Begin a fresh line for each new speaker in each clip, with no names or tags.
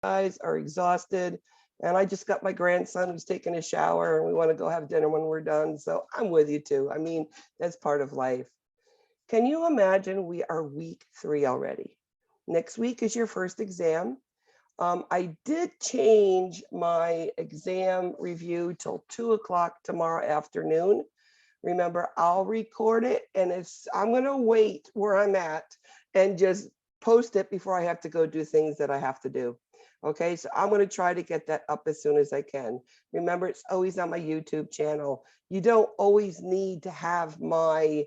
guys are exhausted. And I just got my grandson who's taking a shower and we want to go have dinner when we're done. So I'm with you too. I mean, that's part of life. Can you imagine we are week 3 already? Next week is your first exam. I did change my exam review till 2 o'clock tomorrow afternoon. Remember, I'll record it and I'm gonna wait where I'm at and just post it before I have to go do things that I have to do. Okay, so I'm gonna try to get that up as soon as I can. Remember, it's always on my YouTube channel. You don't always need to have my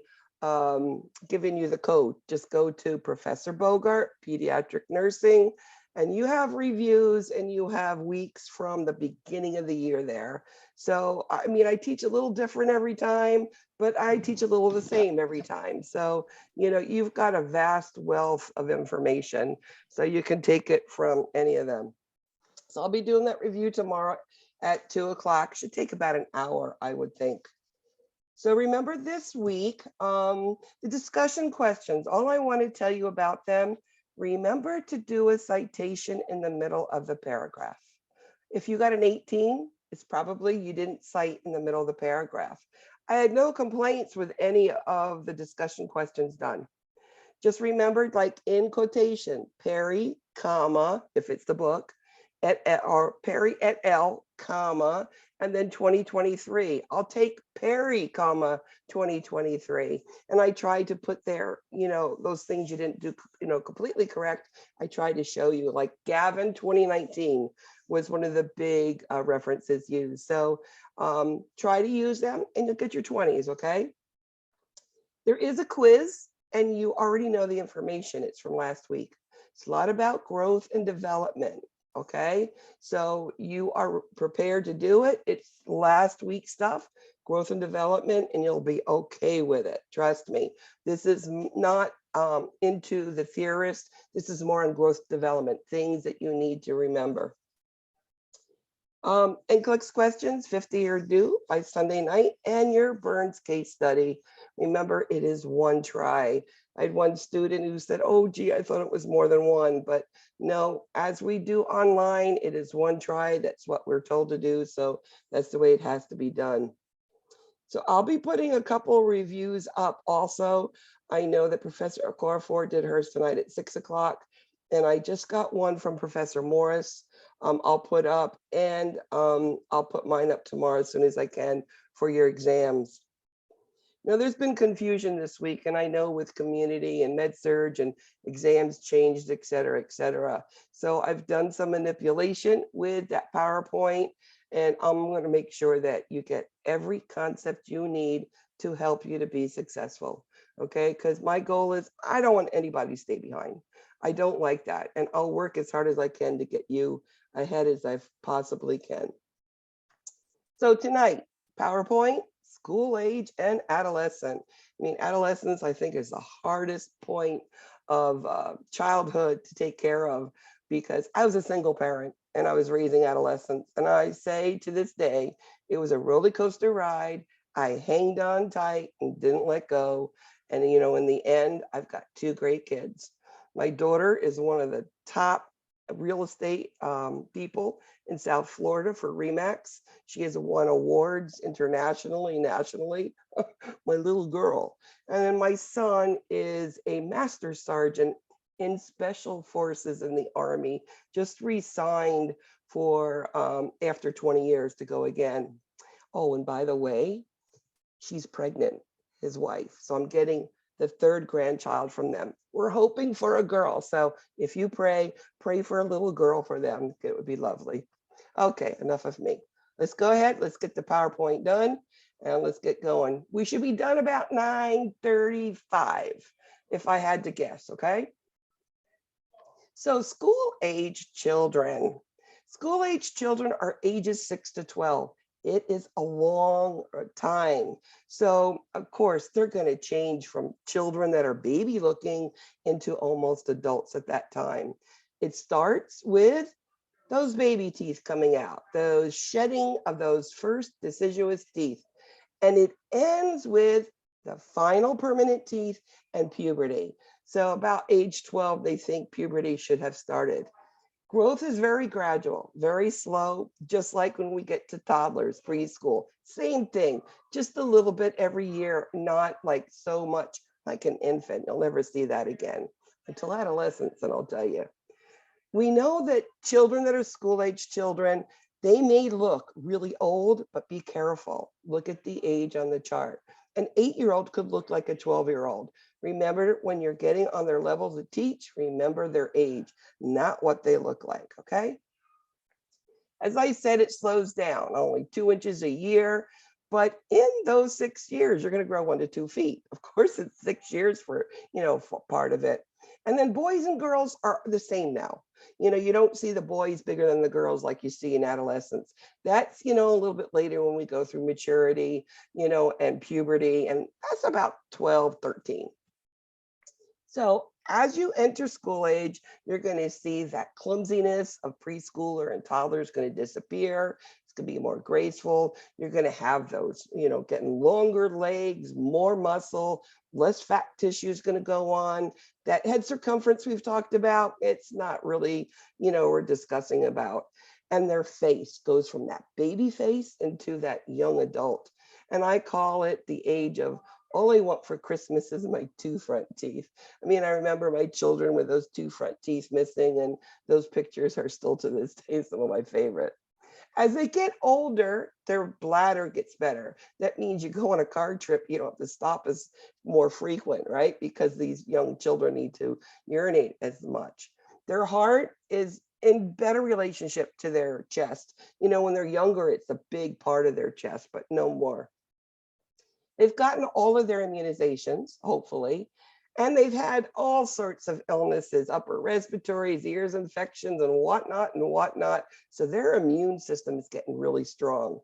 giving you the code. Just go to Professor Bogart, Pediatric Nursing, and you have reviews and you have weeks from the beginning of the year there. So, I mean, I teach a little different every time, but I teach a little the same every time. So, you know, you've got a vast wealth of information, so you can take it from any of them. So I'll be doing that review tomorrow at 2 o'clock. Should take about an hour, I would think. So remember this week, the discussion questions, all I want to tell you about them, remember to do a citation in the middle of the paragraph. If you got an 18, it's probably you didn't cite in the middle of the paragraph. I had no complaints with any of the discussion questions done. Just remember, like in quotation, Perry, comma, if it's the book, or Perry et al, comma, and then 2023. I'll take Perry, comma, 2023. And I tried to put there, you know, those things you didn't do, you know, completely correct. I tried to show you, like Gavin 2019 was one of the big references used. So try to use them and you'll get your 20s, okay? There is a quiz and you already know the information. It's from last week. It's a lot about growth and development. Okay, so you are prepared to do it. It's last week's stuff, growth and development, and you'll be okay with it. Trust me. This is not into the theorist. This is more on growth development, things that you need to remember. NCLEX questions, 50 are due by Sunday night, and your Burns case study. Remember, it is one try. I had one student who said, oh, gee, I thought it was more than one, but no, as we do online, it is one try. That's what we're told to do. So that's the way it has to be done. So I'll be putting a couple reviews up also. I know that Professor Okorafor did hers tonight at 6 o'clock, and I just got one from Professor Morris. I'll put up, and I'll put mine up tomorrow as soon as I can for your exams. Now, there's been confusion this week, and I know with community and med-surg and exams changed, et cetera, So I've done some manipulation with that PowerPoint, and I'm going to make sure that you get every concept you need to help you to be successful, okay? Because my goal is I don't want anybody to stay behind. I don't like that, and I'll work as hard as I can to get you ahead as I possibly can. So tonight, PowerPoint, school age and adolescent. I mean, adolescence, I think, is the hardest point of childhood to take care of because I was a single parent and I was raising adolescents. And I say to this day, it was a roller coaster ride. I hanged on tight and didn't let go. And, you know, in the end, I've got 2 great kids. My daughter is one of the top real estate people in South Florida for RE/MAX. She has won awards internationally, nationally, my little girl. And then my son is a master sergeant in special forces in the Army, just re-signed for after 20 years to go again. Oh, and by the way, she's pregnant, his wife. So I'm getting the 3rd grandchild from them. We're hoping for a girl. So if you pray for a little girl for them. It would be lovely. Okay, enough of me. Let's go ahead. Let's get the PowerPoint done and let's get going. We should be done about 9:35 if I had to guess, okay? So school age children. School age children are ages 6 to 12. It is a long time. So of course, they're going to change from children that are baby looking into almost adults at that time. It starts with those baby teeth coming out, those shedding of those first deciduous teeth. And it ends with the final permanent teeth and puberty. So about age 12, they think puberty should have started. Growth is very gradual, very slow, just like when we get to toddlers, preschool, same thing, just a little bit every year, not like so much like an infant. You'll never see that again until adolescence, and I'll tell you. We know that children that are school age children, they may look really old, but be careful. Look at the age on the chart. An 8-year-old could look like a 12-year-old. Remember, when you're getting on their level to teach, remember their age, not what they look like, okay? As I said, it slows down, only 2 inches a year. But in those 6 years, you're going to grow 1 to 2 feet. Of course, it's 6 years for, for part of it. And then boys and girls are the same now. You don't see the boys bigger than the girls like you see in adolescence. That's, a little bit later when we go through maturity, and puberty. And that's about 12, 13. So as you enter school age, you're going to see that clumsiness of preschooler and toddler is going to disappear. It's going to be more graceful. You're going to have those, getting longer legs, more muscle, less fat tissue is going to go on. That head circumference we've talked about, it's not really, we're discussing about. And their face goes from that baby face into that young adult. And I call it the age of all I want for Christmas is my 2 front teeth. I mean, I remember my children with those 2 front teeth missing, and those pictures are still to this day some of my favorite. As they get older, their bladder gets better. That means you go on a car trip, you don't have to stop as more frequent, right? Because these young children need to urinate as much. Their heart is in better relationship to their chest. When they're younger, it's a big part of their chest, but no more. They've gotten all of their immunizations, hopefully, and they've had all sorts of illnesses, upper respiratories, ears infections, and whatnot. So their immune system is getting really strong.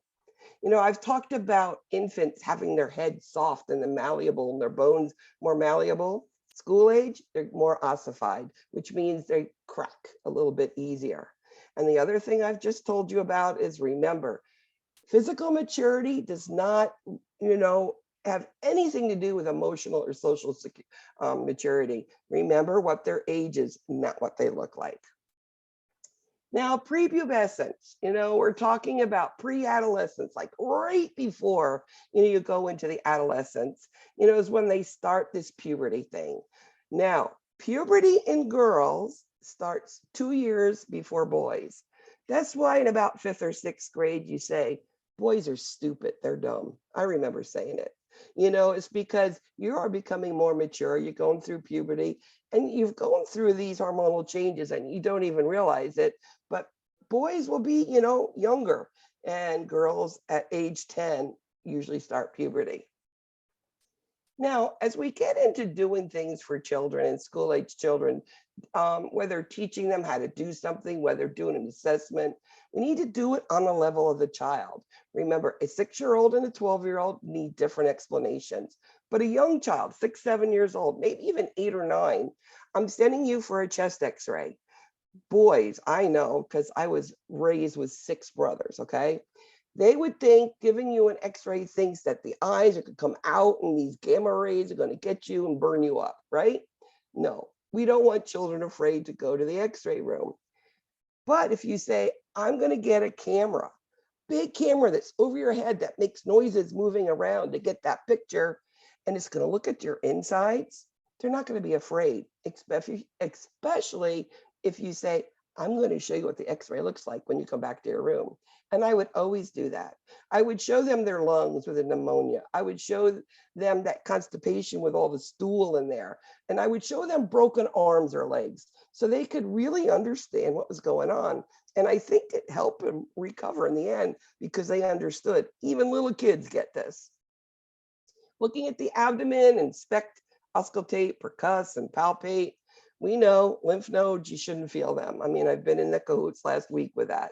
I've talked about infants having their head soft and malleable and their bones more malleable. School age, they're more ossified, which means they crack a little bit easier. And the other thing I've just told you about is, remember, physical maturity does not, have anything to do with emotional or social maturity. Remember what their age is, not what they look like. Now, prepubescence, we're talking about pre-adolescence, like right before, you go into the adolescence, is when they start this puberty thing. Now, puberty in girls starts 2 years before boys. That's why in about 5th or 6th grade, you say, boys are stupid, they're dumb. I remember saying it. It's because you are becoming more mature, you're going through puberty, and you've gone through these hormonal changes and you don't even realize it. But boys will be, younger, and girls at age 10 usually start puberty. Now, as we get into doing things for children and school age children, whether teaching them how to do something, whether doing an assessment, we need to do it on the level of the child. Remember, a 6-year-old and a 12-year-old need different explanations. But a young child, 6, 7 years old, maybe even 8 or 9, I'm sending you for a chest x-ray. Boys, I know, because I was raised with 6 brothers, okay? They would think giving you an x-ray thinks that the eyes are going to come out and these gamma rays are going to get you and burn you up, right? No, we don't want children afraid to go to the x-ray room. But if you say, I'm going to get a camera, big camera that's over your head that makes noises moving around to get that picture, and it's going to look at your insides, they're not going to be afraid, especially if you say, I'm going to show you what the x-ray looks like when you come back to your room. And I would always do that. I would show them their lungs with a pneumonia. I would show them that constipation with all the stool in there. And I would show them broken arms or legs so they could really understand what was going on. And I think it helped them recover in the end because they understood. Even little kids get this. Looking at the abdomen, inspect, auscultate, percuss, and palpate. We know lymph nodes, you shouldn't feel them. I mean, I've been in the cahoots last week with that.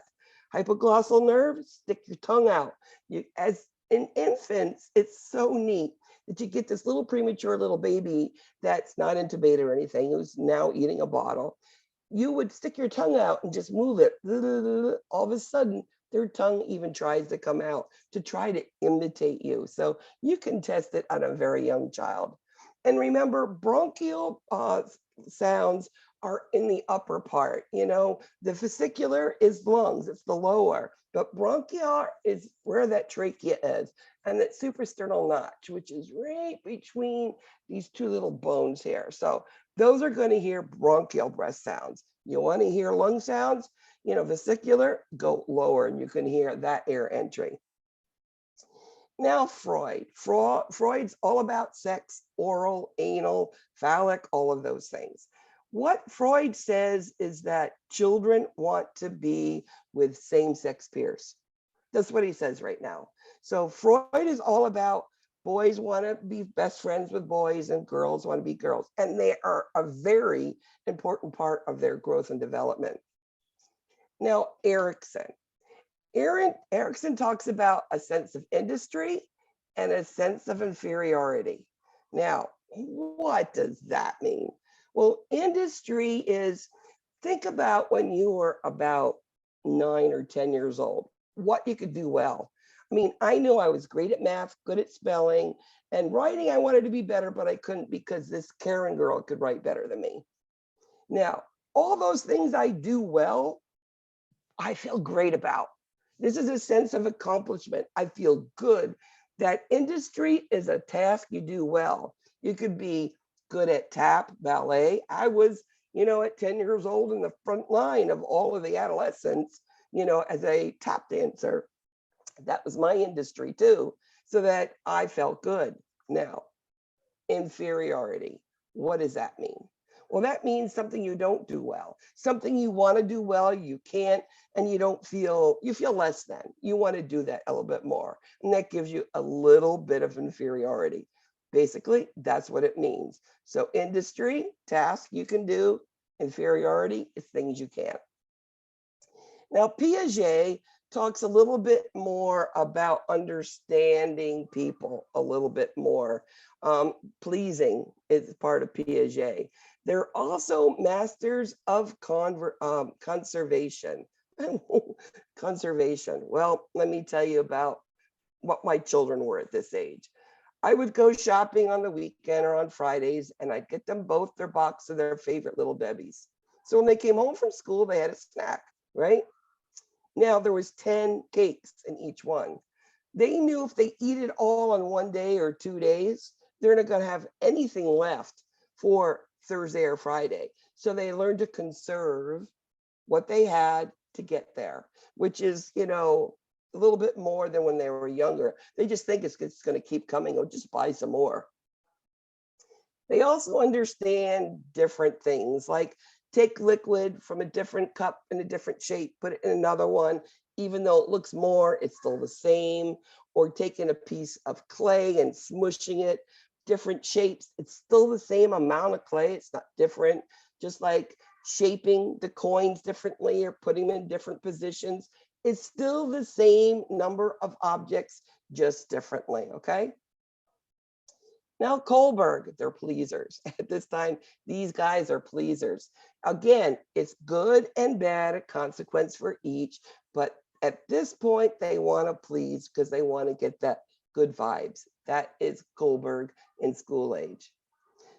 Hypoglossal nerve, stick your tongue out. As in infants, it's so neat that you get this little premature little baby that's not intubated or anything, who's now eating a bottle. You would stick your tongue out and just move it. All of a sudden, their tongue even tries to come out to try to imitate you. So you can test it on a very young child. And remember, bronchial sounds are in the upper part. The vesicular is lungs, it's the lower, but bronchial is where that trachea is, and that suprasternal notch, which is right between these two little bones here. So those are going to hear bronchial breath sounds. You want to hear lung sounds, vesicular, go lower, and you can hear that air entry. Now, Freud's all about sex, oral, anal, phallic, all of those things. What Freud says is that children want to be with same-sex peers. That's what he says right now. So Freud is all about boys want to be best friends with boys and girls want to be girls. And they are a very important part of their growth and development. Now, Erickson talks about a sense of industry and a sense of inferiority. Now, what does that mean? Well, industry is, think about when you were about 9 or 10 years old, what you could do well. I mean, I knew I was great at math, good at spelling, and writing. I wanted to be better, but I couldn't because this Karen girl could write better than me. Now, all those things I do well, I feel great about. This is a sense of accomplishment. I feel good. That industry is a task you do well. You could be good at tap, ballet. I was, at 10 years old in the front line of all of the adolescents, as a tap dancer. That was my industry too, so that I felt good. Now, inferiority, what does that mean? Well, that means something you don't do well, something you want to do well, you can't, and you feel less than. You want to do that a little bit more. And that gives you a little bit of inferiority. Basically, that's what it means. So industry, task you can do, inferiority is things you can't. Now, Piaget talks a little bit more about understanding people a little bit more. Pleasing is part of Piaget. They're also masters of conservation. Conservation. Well, let me tell you about what my children were at this age. I would go shopping on the weekend or on Fridays, and I'd get them both their box of their favorite Little Debbie's. So when they came home from school, they had a snack, right? Now there was 10 cakes in each one. They knew if they eat it all on one day or 2 days, they're not going to have anything left for Thursday or Friday. So they learned to conserve what they had to get there, which is, a little bit more than when they were younger. They just think it's going to keep coming. Oh, just buy some more. They also understand different things, like take liquid from a different cup in a different shape, put it in another one, even though it looks more, it's still the same. Or taking a piece of clay and smushing it, different shapes, it's still the same amount of clay, it's not different. Just like shaping the coins differently or putting them in different positions, it's still the same number of objects, just differently, okay? Now, Kohlberg, they're pleasers. At this time, these guys are pleasers. Again, it's good and bad, consequence for each, but at this point, they want to please because they want to get that good vibes. That is Kohlberg in school age.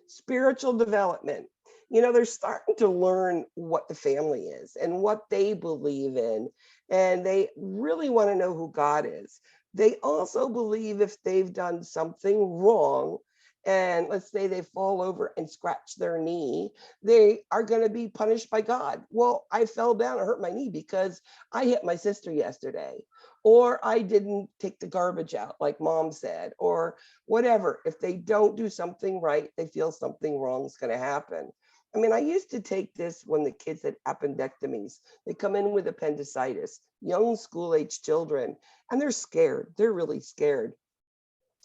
Spiritual development. They're starting to learn what the family is and what they believe in, and they really want to know who God is. They also believe if they've done something wrong, and let's say they fall over and scratch their knee, they are going to be punished by God. Well, I fell down and hurt my knee because I hit my sister yesterday, or I didn't take the garbage out like mom said, or whatever. If they don't do something right, they feel something wrong is going to happen. I mean, I used to take this when the kids had appendectomies. They come in with appendicitis, young school-age children, and they're scared. They're really scared.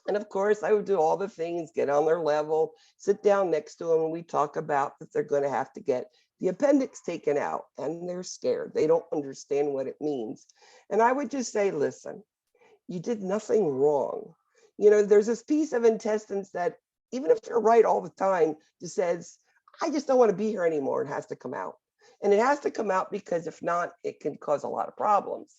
And of course, I would do all the things, get on their level, sit down next to them, and we talk about that they're going to have to get the appendix taken out, and they're scared. They don't understand what it means. And I would just say, listen, you did nothing wrong. There's this piece of intestines that, even if you're right all the time, just says, I just don't want to be here anymore. It has to come out. And it has to come out because if not, it can cause a lot of problems.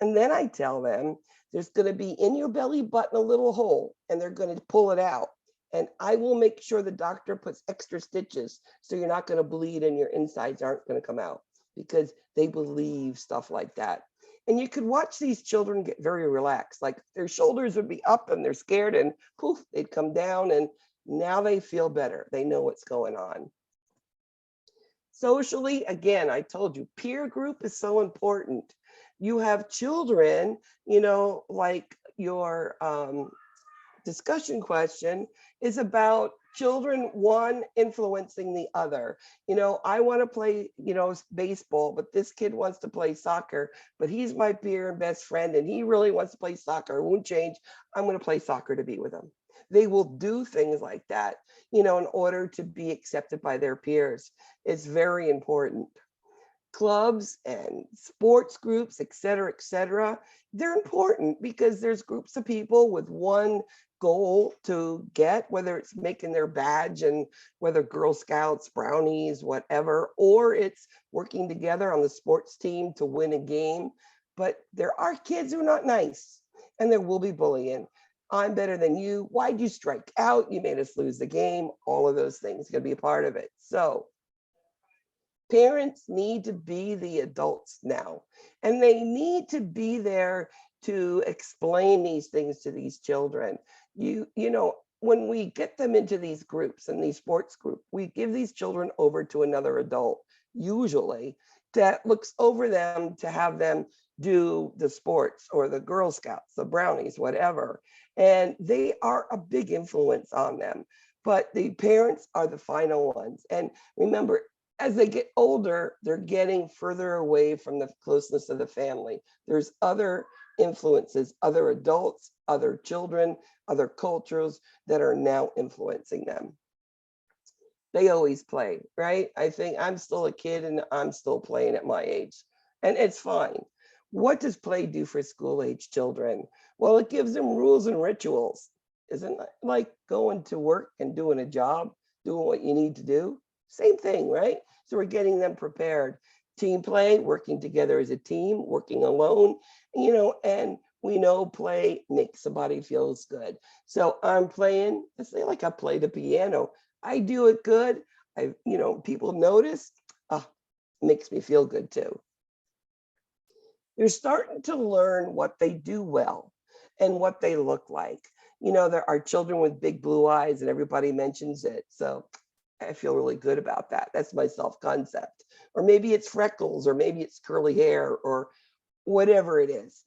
And then I tell them, there's going to be in your belly button a little hole, and they're going to pull it out. And I will make sure the doctor puts extra stitches so you're not going to bleed and your insides aren't going to come out, because they believe stuff like that. And you could watch these children get very relaxed, like their shoulders would be up and they're scared and poof, they'd come down, and now they feel better. They know what's going on. Socially, again, I told you, peer group is so important. You have children, like your discussion question is about children, one influencing the other. I want to play, baseball, but this kid wants to play soccer, but he's my peer and best friend, and he really wants to play soccer. It won't change. I'm going to play soccer to be with him. They will do things like that, in order to be accepted by their peers. It's very important. Clubs and sports groups, et cetera, they're important because there's groups of people with one goal to get, whether it's making their badge, and whether Girl Scouts, brownies, whatever, or it's working together on the sports team to win a game. But there are kids who are not nice, and there will be bullying. I'm better than you. Why'd you strike out? You made us lose the game. All of those things can be a part of it. So parents need to be the adults now, and they need to be there to explain these things to these children. When we get them into these groups and these sports groups, we give these children over to another adult, usually, that looks over them to have them do the sports or the Girl Scouts, the brownies, whatever. And they are a big influence on them. But the parents are the final ones. And remember, as they get older, they're getting further away from the closeness of the family. There's other influences, other adults, other children, other cultures that are now influencing them. They always play, right? I think I'm still a kid and I'm still playing at my age, and it's fine. What does play do for school age children? Well, it gives them rules and rituals. Isn't it like going to work and doing a job, doing what you need to do? Same thing, right? So we're getting them prepared. Team play, working together as a team, working alone, and we know play makes somebody feels good. So I'm playing, let's say like I play the piano. I do it good. People notice, makes me feel good too. They're starting to learn what they do well and what they look like. There are children with big blue eyes and everybody mentions it. So I feel really good about that. That's my self-concept. Or maybe it's freckles, or maybe it's curly hair, or whatever it is.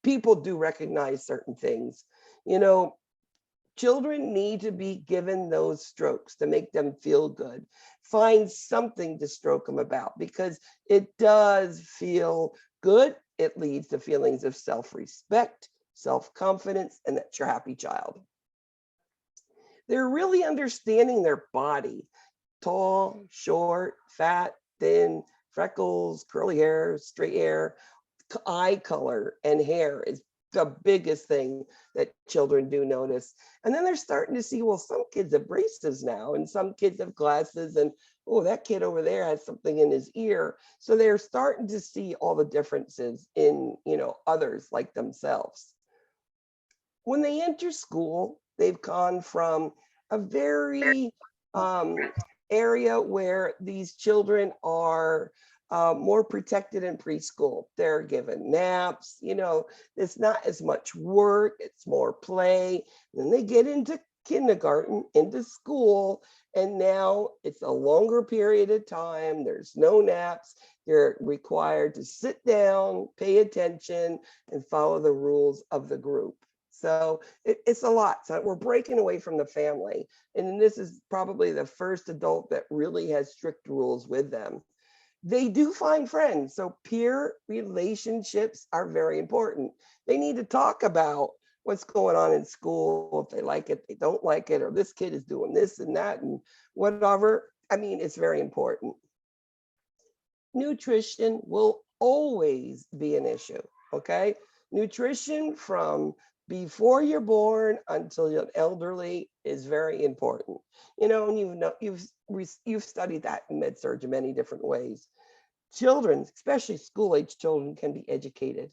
People do recognize certain things. Children need to be given those strokes to make them feel good. Find something to stroke them about, because it does feel good. It leads to feelings of self-respect, self-confidence, and that you're a happy child. They're really understanding their body: tall, short, fat, thin, freckles, curly hair, straight hair, eye color, and hair is the biggest thing that children do notice. And then they're starting to see, well, some kids have braces now, and some kids have glasses, and oh, that kid over there has something in his ear. So they're starting to see all the differences in, others like themselves. When they enter school, they've gone from a very area where these children are more protected in preschool. They're given naps, it's not as much work, it's more play. Then they get into kindergarten, into school, and now it's a longer period of time. There's no naps. They're required to sit down, pay attention, and follow the rules of the group. So it's a lot. So we're breaking away from the family. And this is probably the first adult that really has strict rules with them. They do find friends. So peer relationships are very important. They need to talk about what's going on in school, if they like it, they don't like it, or this kid is doing this and that and whatever. I mean, it's very important. Nutrition will always be an issue, okay? Nutrition from before you're born until you're elderly is very important. And you've studied that in med-surg in many different ways. Children, especially school-age children, can be educated.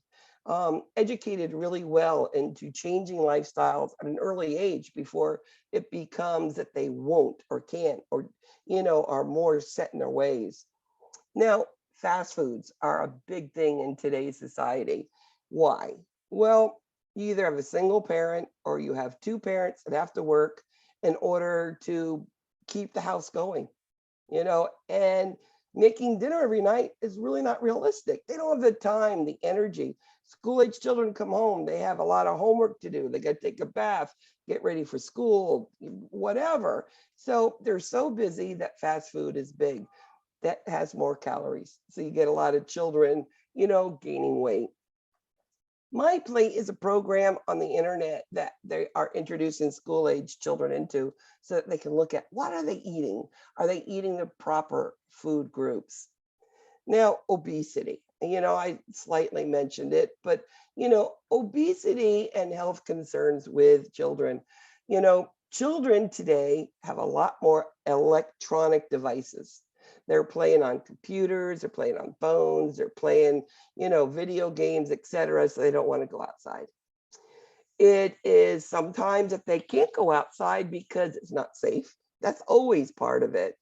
educated really well into changing lifestyles at an early age before it becomes that they won't or can't or, are more set in their ways. Now, fast foods are a big thing in today's society. Why? Well, you either have a single parent or you have two parents that have to work in order to keep the house going, and making dinner every night is really not realistic. They don't have the time, the energy. School age children come home, they have a lot of homework to do. They got to take a bath, get ready for school, whatever. So they're so busy that fast food is big. That has more calories. So you get a lot of children, gaining weight. My Plate is a program on the internet that they are introducing school age children into so that they can look at what are they eating? Are they eating the proper food groups? Now, obesity, I slightly mentioned it, but, obesity and health concerns with children, children today have a lot more electronic devices. They're playing on computers, they're playing on phones, they're playing, video games, etc. So they don't want to go outside. It is sometimes that they can't go outside because it's not safe. That's always part of it.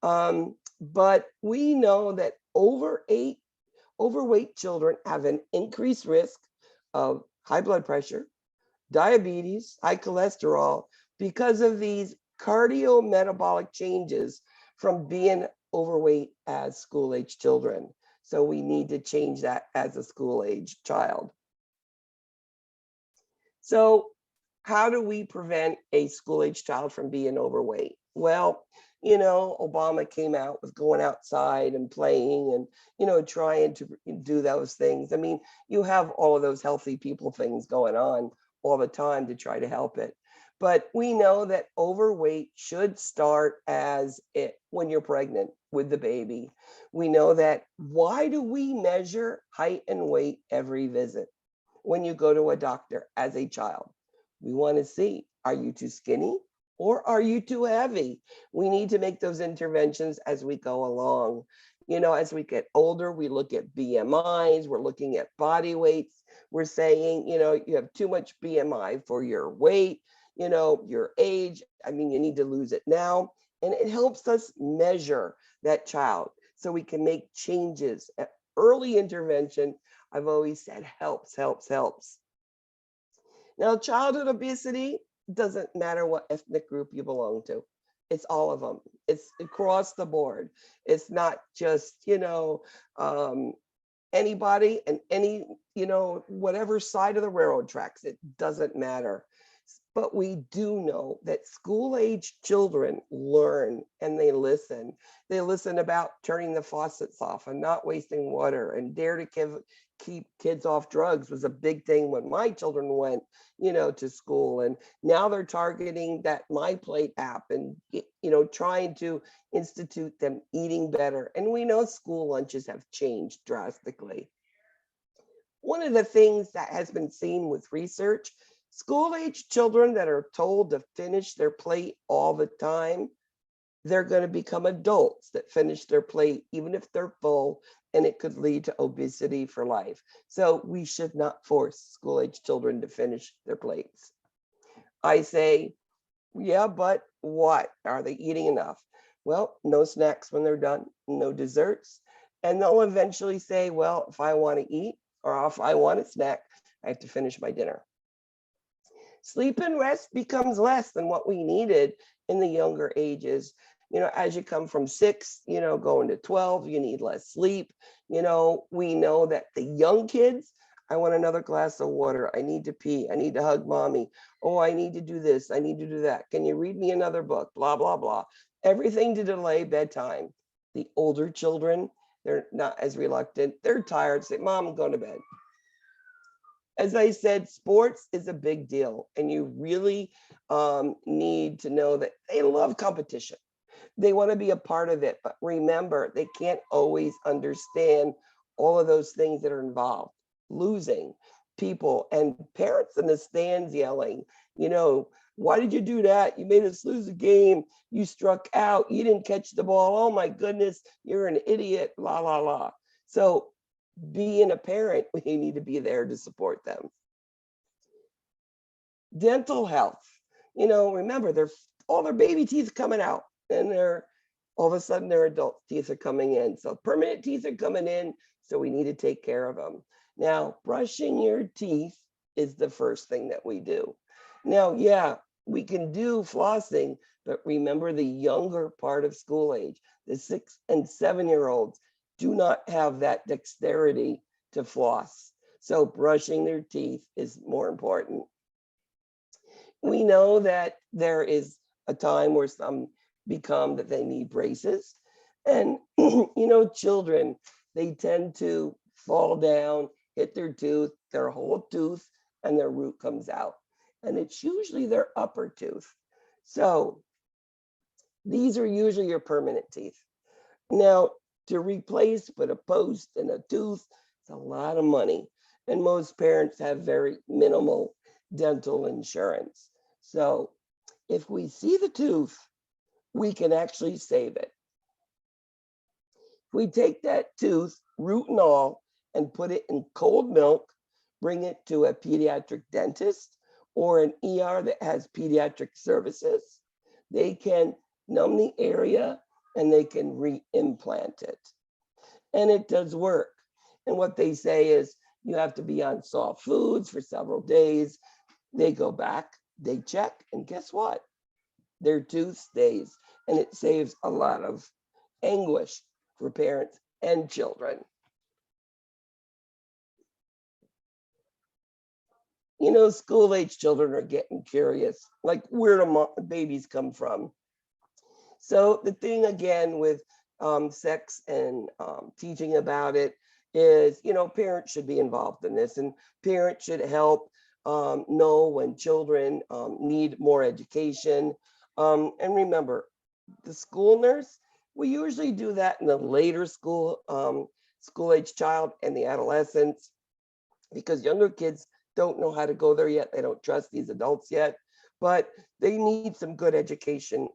But we know that overweight children have an increased risk of high blood pressure, diabetes, high cholesterol, because of these cardiometabolic changes from being overweight as school age children. So we need to change that as a school age child. So how do we prevent a school age child from being overweight? Well, Obama came out with going outside and playing and, trying to do those things. I mean, you have all of those healthy people things going on all the time to try to help it. But we know that overweight should start as when you're pregnant with the baby. We know that. Why do we measure height and weight every visit when you go to a doctor as a child? We want to see, are you too skinny or are you too heavy? We need to make those interventions as we go along. As we get older, we look at BMIs, we're looking at body weights. We're saying, you have too much BMI for your weight, your age. I mean, you need to lose it now. And it helps us measure that child so we can make changes. Early intervention, I've always said, helps. Now, childhood obesity doesn't matter what ethnic group you belong to. It's all of them. It's across the board. It's not just, anybody and any, whatever side of the railroad tracks. It doesn't matter. But we do know that school age children learn and they listen. They listen about turning the faucets off and not wasting water, and dare to keep kids off drugs was a big thing when my children went, to school. And now they're targeting that My Plate app and, trying to institute them eating better. And we know school lunches have changed drastically. One of the things that has been seen with research, school age children that are told to finish their plate all the time, they're going to become adults that finish their plate, even if they're full, and it could lead to obesity for life. So we should not force school age children to finish their plates. I say, yeah, but what? Are they eating enough? Well, no snacks when they're done, no desserts. And they'll eventually say, well, if I want to eat or if I want a snack, I have to finish my dinner. Sleep and rest becomes less than what we needed in the younger ages. As you come from 6, going to 12, you need less sleep. We know that the young kids, I want another glass of water. I need to pee. I need to hug mommy. Oh, I need to do this. I need to do that. Can you read me another book? Blah, blah, blah. Everything to delay bedtime. The older children, they're not as reluctant. They're tired. Say, Mom, I'm going to bed. As I said, sports is a big deal, and you really need to know that they love competition. They want to be a part of it, but remember, they can't always understand all of those things that are involved. Losing, people and parents in the stands yelling, why did you do that? You made us lose a game. You struck out. You didn't catch the ball. Oh my goodness, you're an idiot, la, la, la. So being a parent, we need to be there to support them. Dental health, remember, all their baby teeth coming out, and all of a sudden their adult teeth are coming in. So permanent teeth are coming in, so we need to take care of them. Now, brushing your teeth is the first thing that we do. Now, yeah, we can do flossing, but remember the younger part of school age, the 6 and 7-year-olds do not have that dexterity to floss. So brushing their teeth is more important. We know that there is a time where some become that they need braces. And, children, they tend to fall down, hit their tooth, their whole tooth, and their root comes out. And it's usually their upper tooth. So these are usually your permanent teeth. Now, to replace, put a post and a tooth, it's a lot of money. And most parents have very minimal dental insurance. So if we see the tooth, we can actually save it. If we take that tooth, root and all, and put it in cold milk, bring it to a pediatric dentist or an ER that has pediatric services, they can numb the area and they can re-implant it. And it does work. And what they say is you have to be on soft foods for several days. They go back, they check, and guess what? Their tooth stays, and it saves a lot of anguish for parents and children. School age children are getting curious, like where do babies come from? So the thing again with sex and teaching about it is, parents should be involved in this, and parents should help know when children need more education. And remember, the school nurse, we usually do that in the later school age child and the adolescents, because younger kids don't know how to go there yet. They don't trust these adults yet, but they need some good education.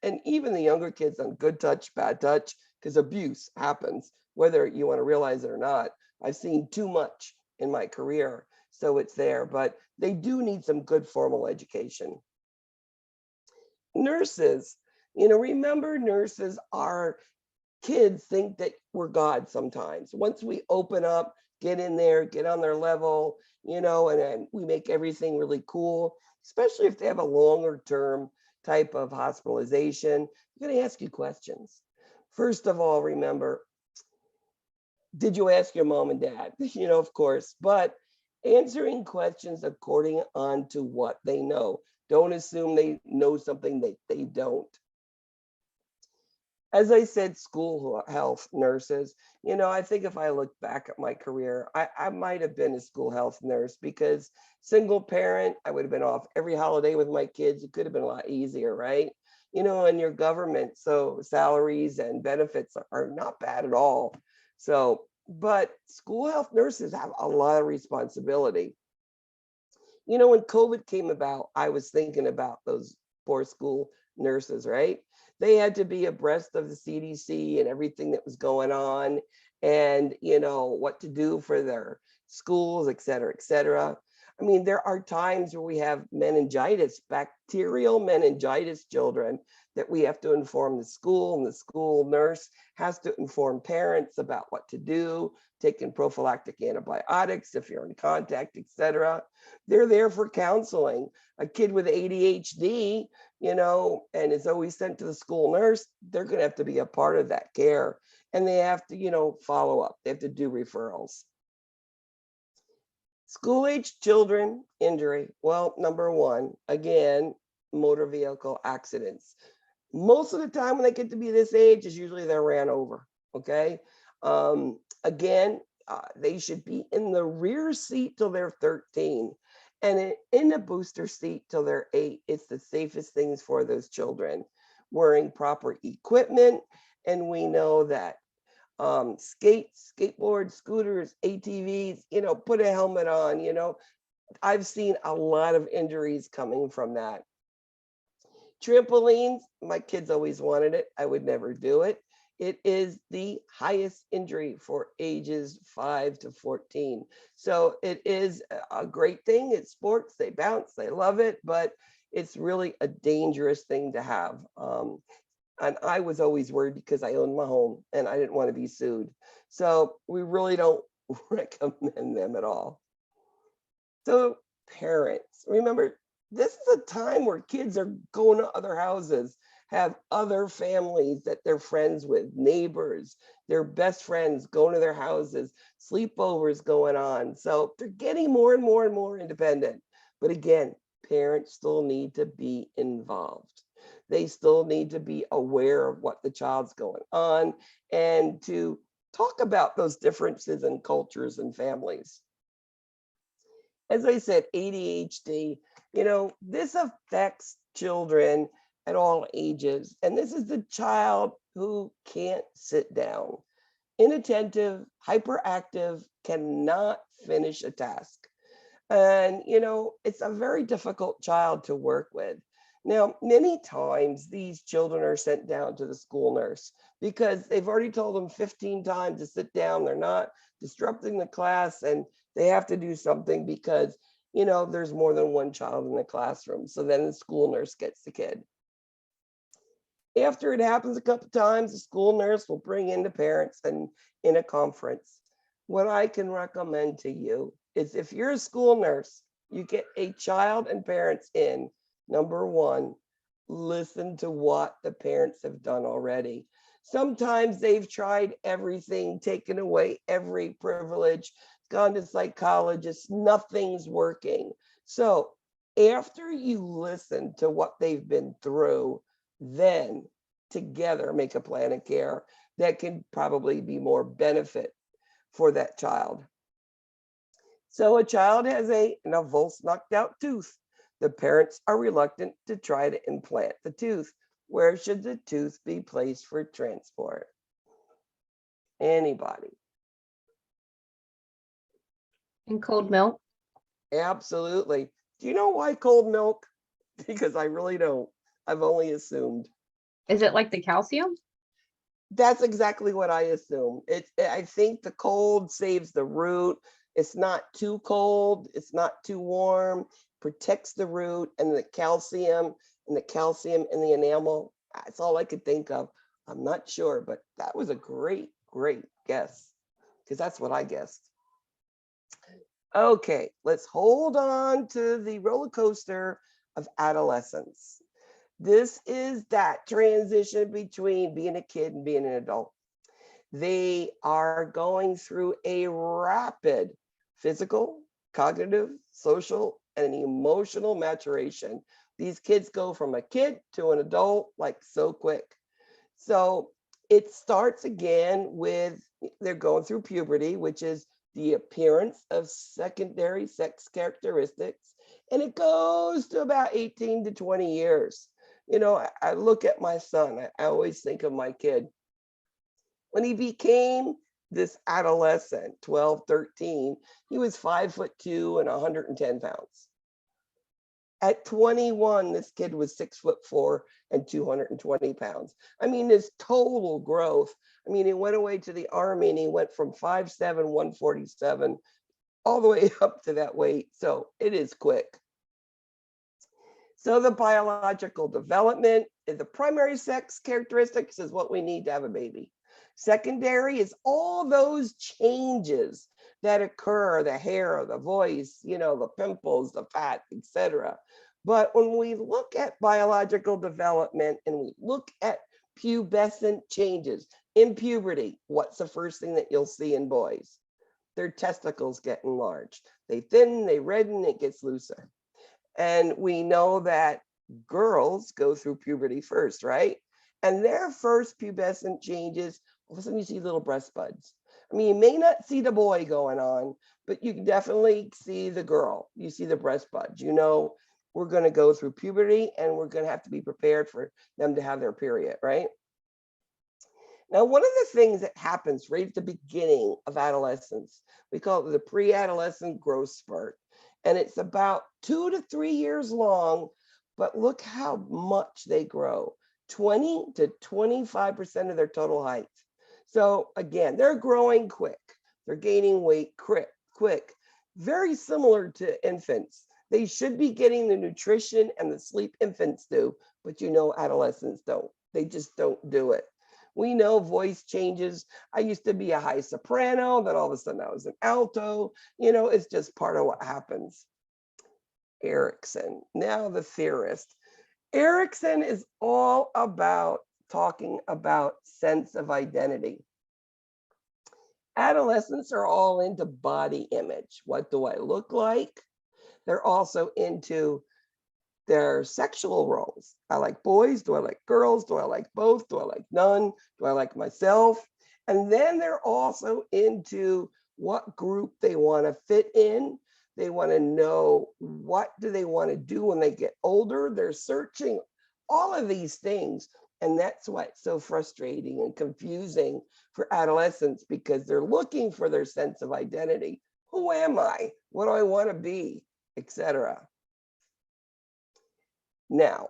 And even the younger kids on good touch, bad touch, because abuse happens, whether you want to realize it or not. I've seen too much in my career, so it's there, but they do need some good formal education. Nurses, remember, nurses are kids think that we're God sometimes. Once we open up, get in there, get on their level, and we make everything really cool, especially if they have a longer term type of hospitalization. I'm going to ask you questions. First of all, remember, did you ask your mom and dad? Of course, but answering questions according on to what they know. Don't assume they know something that they don't. As I said, school health nurses, I think if I look back at my career, I might have been a school health nurse, because single parent, I would have been off every holiday with my kids. It could have been a lot easier, right? And your government, so salaries and benefits are not bad at all. So, but school health nurses have a lot of responsibility. When COVID came about, I was thinking about those poor school nurses, right? They had to be abreast of the CDC and everything that was going on, and what to do for their schools, et cetera, et cetera. I mean, there are times where we have meningitis, bacterial meningitis children, that we have to inform the school, and the school nurse has to inform parents about what to do, taking prophylactic antibiotics if you're in contact, et cetera. They're there for counseling. A kid with ADHD, and is always sent to the school nurse, they're going to have to be a part of that care. And they have to, follow up. They have to do referrals. School age children injury. Well, number one, again, motor vehicle accidents. Most of the time when they get to be this age is usually they're ran over, okay? Again, they should be in the rear seat till they're 13 and in the booster seat till they're 8. It's the safest things for those children. Wearing proper equipment, and we know that skateboards, scooters, ATVs, put a helmet on, I've seen a lot of injuries coming from that. Trampolines, my kids always wanted it. I would never do it. It is the highest injury for ages 5 to 14. So it is a great thing. It's sports, they bounce, they love it, but it's really a dangerous thing to have. And I was always worried because I owned my home and I didn't want to be sued. So we really don't recommend them at all. So parents, remember, this is a time where kids are going to other houses, have other families that they're friends with, neighbors, their best friends going to their houses, sleepovers going on. So they're getting more and more and more independent. But again, parents still need to be involved. They still need to be aware of what the child's going on and to talk about those differences in cultures and families. As I said, ADHD, this affects children at all ages. And this is the child who can't sit down, inattentive, hyperactive, cannot finish a task. And, it's a very difficult child to work with. Now, many times these children are sent down to the school nurse because they've already told them 15 times to sit down. They're not disrupting the class and they have to do something because, there's more than one child in the classroom. So then the school nurse gets the kid. After it happens a couple times, the school nurse will bring in the parents and in a conference. What I can recommend to you is if you're a school nurse, you get a child and parents in. Number one, listen to what the parents have done already. Sometimes they've tried everything, taken away every privilege, gone to psychologists, nothing's working. So after you listen to what they've been through, then together make a plan of care that can probably be more benefit for that child. So a child has an avulsed knocked out tooth. The parents are reluctant to try to implant the tooth. Where should the tooth be placed for transport? Anybody?
In cold milk.
Absolutely. Do you know why cold milk? Because I really don't. I've only assumed.
Is it like the calcium?
That's exactly what I assume. I think the cold saves the root. It's not too cold. It's not too warm. Protects the root and the calcium in the enamel. That's all I could think of. I'm not sure, but that was a great, great guess because that's what I guessed. Okay, let's hold on to the roller coaster of adolescence. This is that transition between being a kid and being an adult. They are going through a rapid physical, cognitive, social, and emotional maturation. These kids go from a kid to an adult like so quick. So it starts again with they're going through puberty, which is the appearance of secondary sex characteristics, and it goes to about 18 to 20 years. I look at my son, I always think of my kid. When he became this adolescent, 12, 13, he was 5'2" and 110 pounds. At 21, this kid was 6'4" and 220 pounds. I mean, this total growth. I mean, he went away to the Army and he went from 5'7", 147, all the way up to that weight. So it is quick. So the biological development is the primary sex characteristics is what we need to have a baby. Secondary is all those changes that occur, the hair, the voice, the pimples, the fat, etc. But when we look at biological development and we look at pubescent changes in puberty, what's the first thing that you'll see in boys? Their testicles get enlarged. They thin, they redden, it gets looser. And we know that girls go through puberty first, right? And their first pubescent changes, all of a sudden you see little breast buds. I mean, you may not see the boy going on, but you can definitely see the girl. You see the breast buds. We're going to go through puberty and we're going to have to be prepared for them to have their period, right? Now, one of the things that happens right at the beginning of adolescence, we call it the pre-adolescent growth spurt. And it's about 2 to 3 years long, but look how much they grow. 20 to 25% of their total height. So again, they're growing quick. They're gaining weight quick, very similar to infants. They should be getting the nutrition and the sleep infants do, but adolescents don't. They just don't do it. We know voice changes. I used to be a high soprano, then all of a sudden I was an alto. It's just part of what happens. Erickson, now the theorist. Erickson is all about talking about sense of identity. Adolescents are all into body image. What do I look like? They're also into their sexual roles. I like boys. Do I like girls? Do I like both? Do I like none? Do I like myself? And then they're also into what group they want to fit in. They want to know what do they want to do when they get older. They're searching all of these things. And that's why it's so frustrating and confusing for adolescents, because they're looking for their sense of identity. Who am I? What do I want to be? Etc. Now,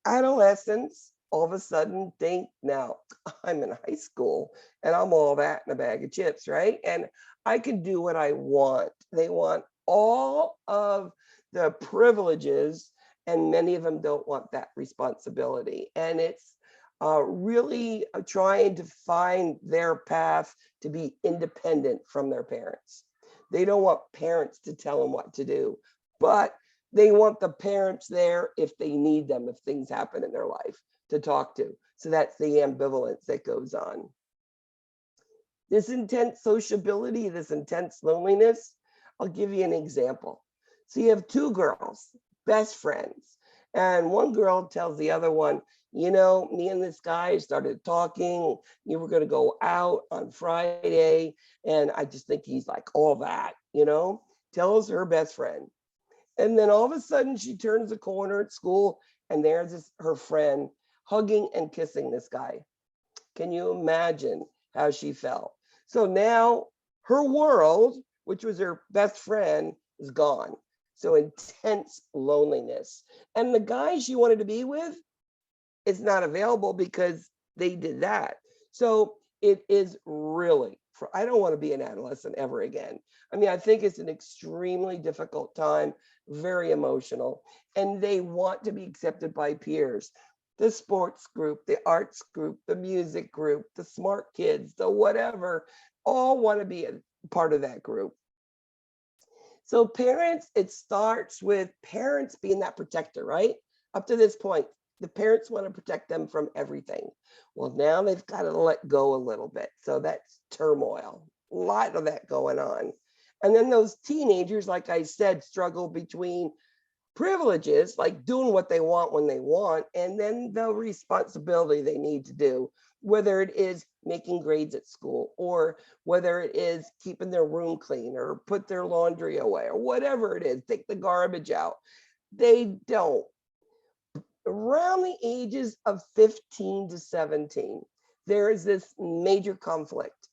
adolescents all of a sudden think, now I'm in high school and I'm all that in a bag of chips, right? And I can do what I want. They want all of the privileges, and many of them don't want that responsibility. And it's really trying to find their path to be independent from their parents. They don't want parents to tell them what to do, but they want the parents there if they need them, if things happen in their life, to talk to. So that's the ambivalence that goes on. This intense sociability, this intense loneliness, I'll give you an example. So you have two girls, best friends, and one girl tells the other one, me and this guy started talking. You were going to go out on Friday, and I just think he's like all that, tells her best friend. And then all of a sudden she turns the corner at school and there's her friend hugging and kissing this guy. Can you imagine how she felt? So now her world, which was her best friend, is gone. So intense loneliness. And the guy she wanted to be with is not available because they did that. So it is really, I don't want to be an adolescent ever again. I mean, I think it's an extremely difficult time, very emotional, and they want to be accepted by peers. The sports group, the arts group, the music group, the smart kids, the whatever, all want to be a part of that group. So parents, it starts with parents being that protector, right? Up to this point, the parents want to protect them from everything. Well, now they've got to let go a little bit. So that's turmoil, a lot of that going on. And then those teenagers, like I said, struggle between privileges, like doing what they want when they want, and then the responsibility they need to do, whether it is making grades at school, or whether it is keeping their room clean, or put their laundry away, or whatever it is, take the garbage out. They don't. Around the ages of 15 to 17, there is this major conflict.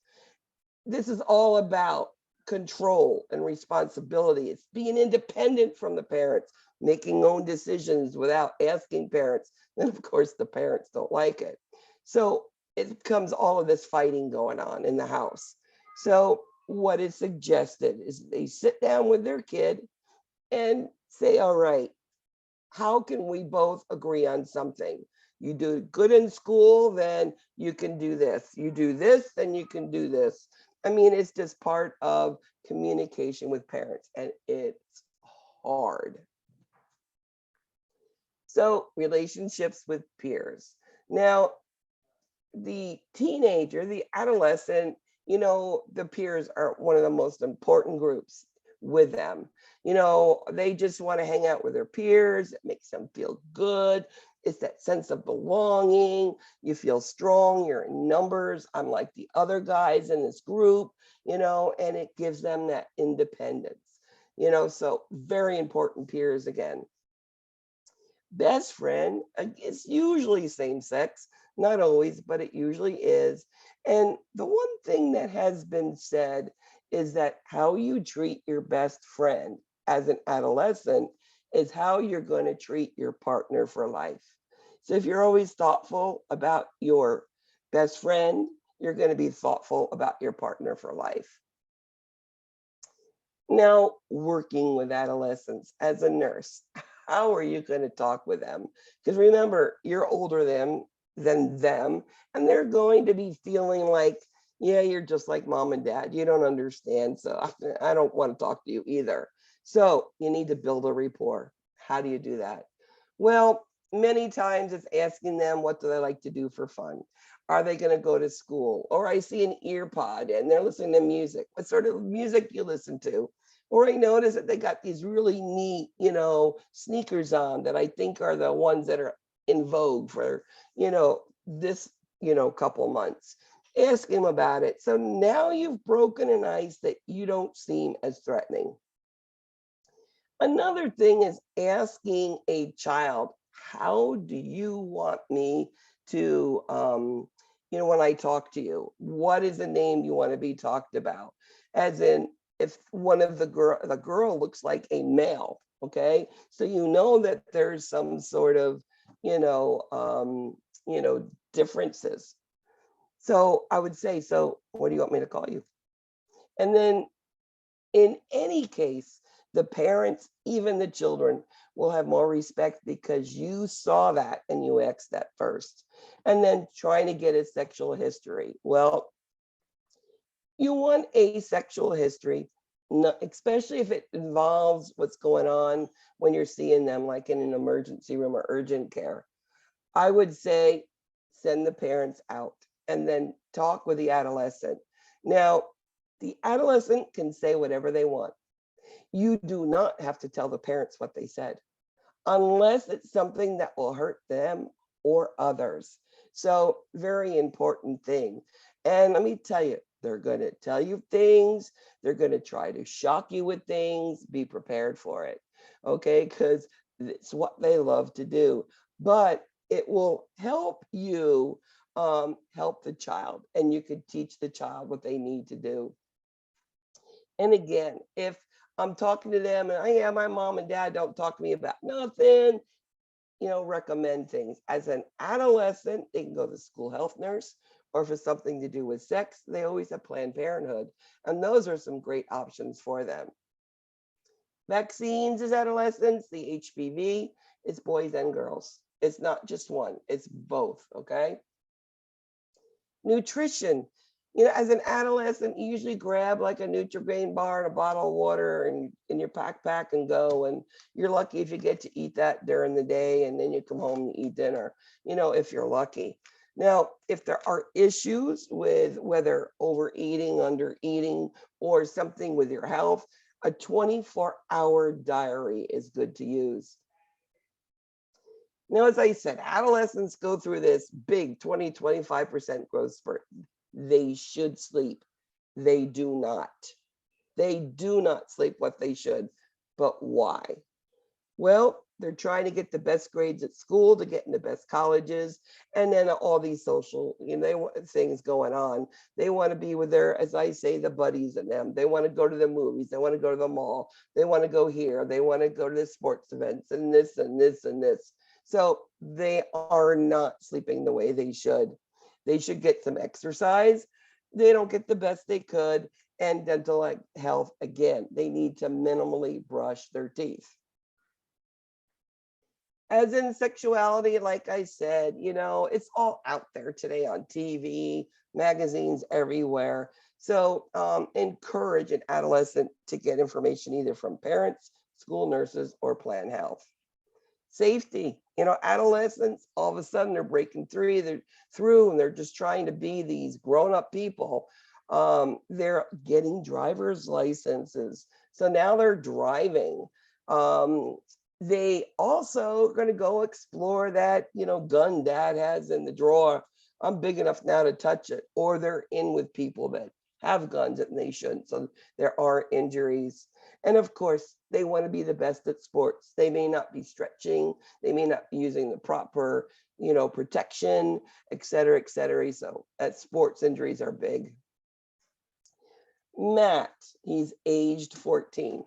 This is all about control and responsibility. It's being independent from the parents, making own decisions without asking parents. And of course, the parents don't like it. So it becomes all of this fighting going on in the house. So what is suggested is they sit down with their kid and say, all right, how can we both agree on something? You do good in school, then you can do this. You do this, then you can do this. I mean, it's just part of communication with parents, and it's hard. So relationships with peers. Now, the teenager, the adolescent, the peers are one of the most important groups with them. They just want to hang out with their peers. It makes them feel good. It's that sense of belonging. You feel strong. You're in numbers. I'm like the other guys in this group, and it gives them that independence, so very important peers again. Best friend, it's usually same sex, not always, but it usually is. And the one thing that has been said is that how you treat your best friend as an adolescent is how you're going to treat your partner for life. So if you're always thoughtful about your best friend, you're going to be thoughtful about your partner for life. Now, working with adolescents as a nurse, how are you going to talk with them? Because remember, you're older than them, and they're going to be feeling like, yeah, you're just like mom and dad. You don't understand, so I don't want to talk to you either. So you need to build a rapport. How do you do that? Well, many times it's asking them what do they like to do for fun. Are they going to go to school? Or I see an ear pod and they're listening to music. What sort of music do you listen to? Or I notice that they got these really neat, sneakers on that I think are the ones that are in vogue for, this, couple months. Ask him about it. So now you've broken an ice that you don't seem as threatening. Another thing is asking a child, how do you want me to, when I talk to you, what is the name you want to be talked about? As in, if one of the girl looks like a male, okay? So you know that there's some sort of, differences. So I would say, so what do you want me to call you? And then in any case, the parents, even the children, will have more respect because you saw that and you asked that first. And then trying to get a sexual history. Well, you want a sexual history, especially if it involves what's going on when you're seeing them, like in an emergency room or urgent care. I would say send the parents out and then talk with the adolescent. Now, the adolescent can say whatever they want. You do not have to tell the parents what they said, unless it's something that will hurt them or others. So, very important thing. And let me tell you, they're going to tell you things, they're going to try to shock you with things. Be prepared for it, okay? Because it's what they love to do. But it will help you help the child, and you could teach the child what they need to do. And again, if I'm talking to them and yeah, my mom and dad don't talk to me about nothing, recommend things. As an adolescent, they can go to the school health nurse, or if it's something to do with sex, they always have Planned Parenthood. And those are some great options for them. Vaccines as adolescents, the HPV, it's boys and girls. It's not just one, it's both, okay? Nutrition. As an adolescent, you usually grab like a Nutri-Grain bar and a bottle of water and in your backpack and go. And you're lucky if you get to eat that during the day, and then you come home and eat dinner, if you're lucky. Now, if there are issues with whether overeating, undereating, or something with your health, a 24-hour diary is good to use. Now, as I said, adolescents go through this big 20-25% growth spurt. They should sleep. They do not. They do not sleep what they should. But why? Well, they're trying to get the best grades at school to get in the best colleges, and then all these social, things going on. They want to be with their, as I say, the buddies and them. They want to go to the movies. They want to go to the mall. They want to go here. They want to go to the sports events and this and this and this. So they are not sleeping the way they should. They should get some exercise. They don't get the best they could. And dental health, again, they need to minimally brush their teeth. As in sexuality, like I said, it's all out there today on TV, magazines, everywhere. So encourage an adolescent to get information either from parents, school nurses, or Planned Health. Safety, adolescents, all of a sudden they're breaking through and they're just trying to be these grown-up people. They're getting driver's licenses. So now they're driving. They also are going to go explore that, gun dad has in the drawer. I'm big enough now to touch it. Or they're in with people that have guns and they shouldn't. So there are injuries. And of course, they want to be the best at sports. They may not be stretching. They may not be using the proper, protection, et cetera, et cetera. So sports injuries are big. Matt, he's aged 14.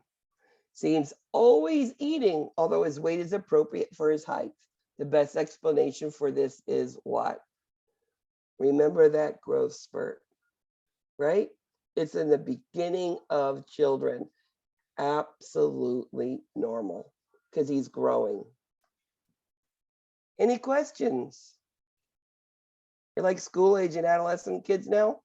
Seems always eating, although his weight is appropriate for his height. The best explanation for this is what? Remember that growth spurt, right? It's in the beginning of children. Absolutely normal because he's growing. Any questions? You're like school age and adolescent kids now?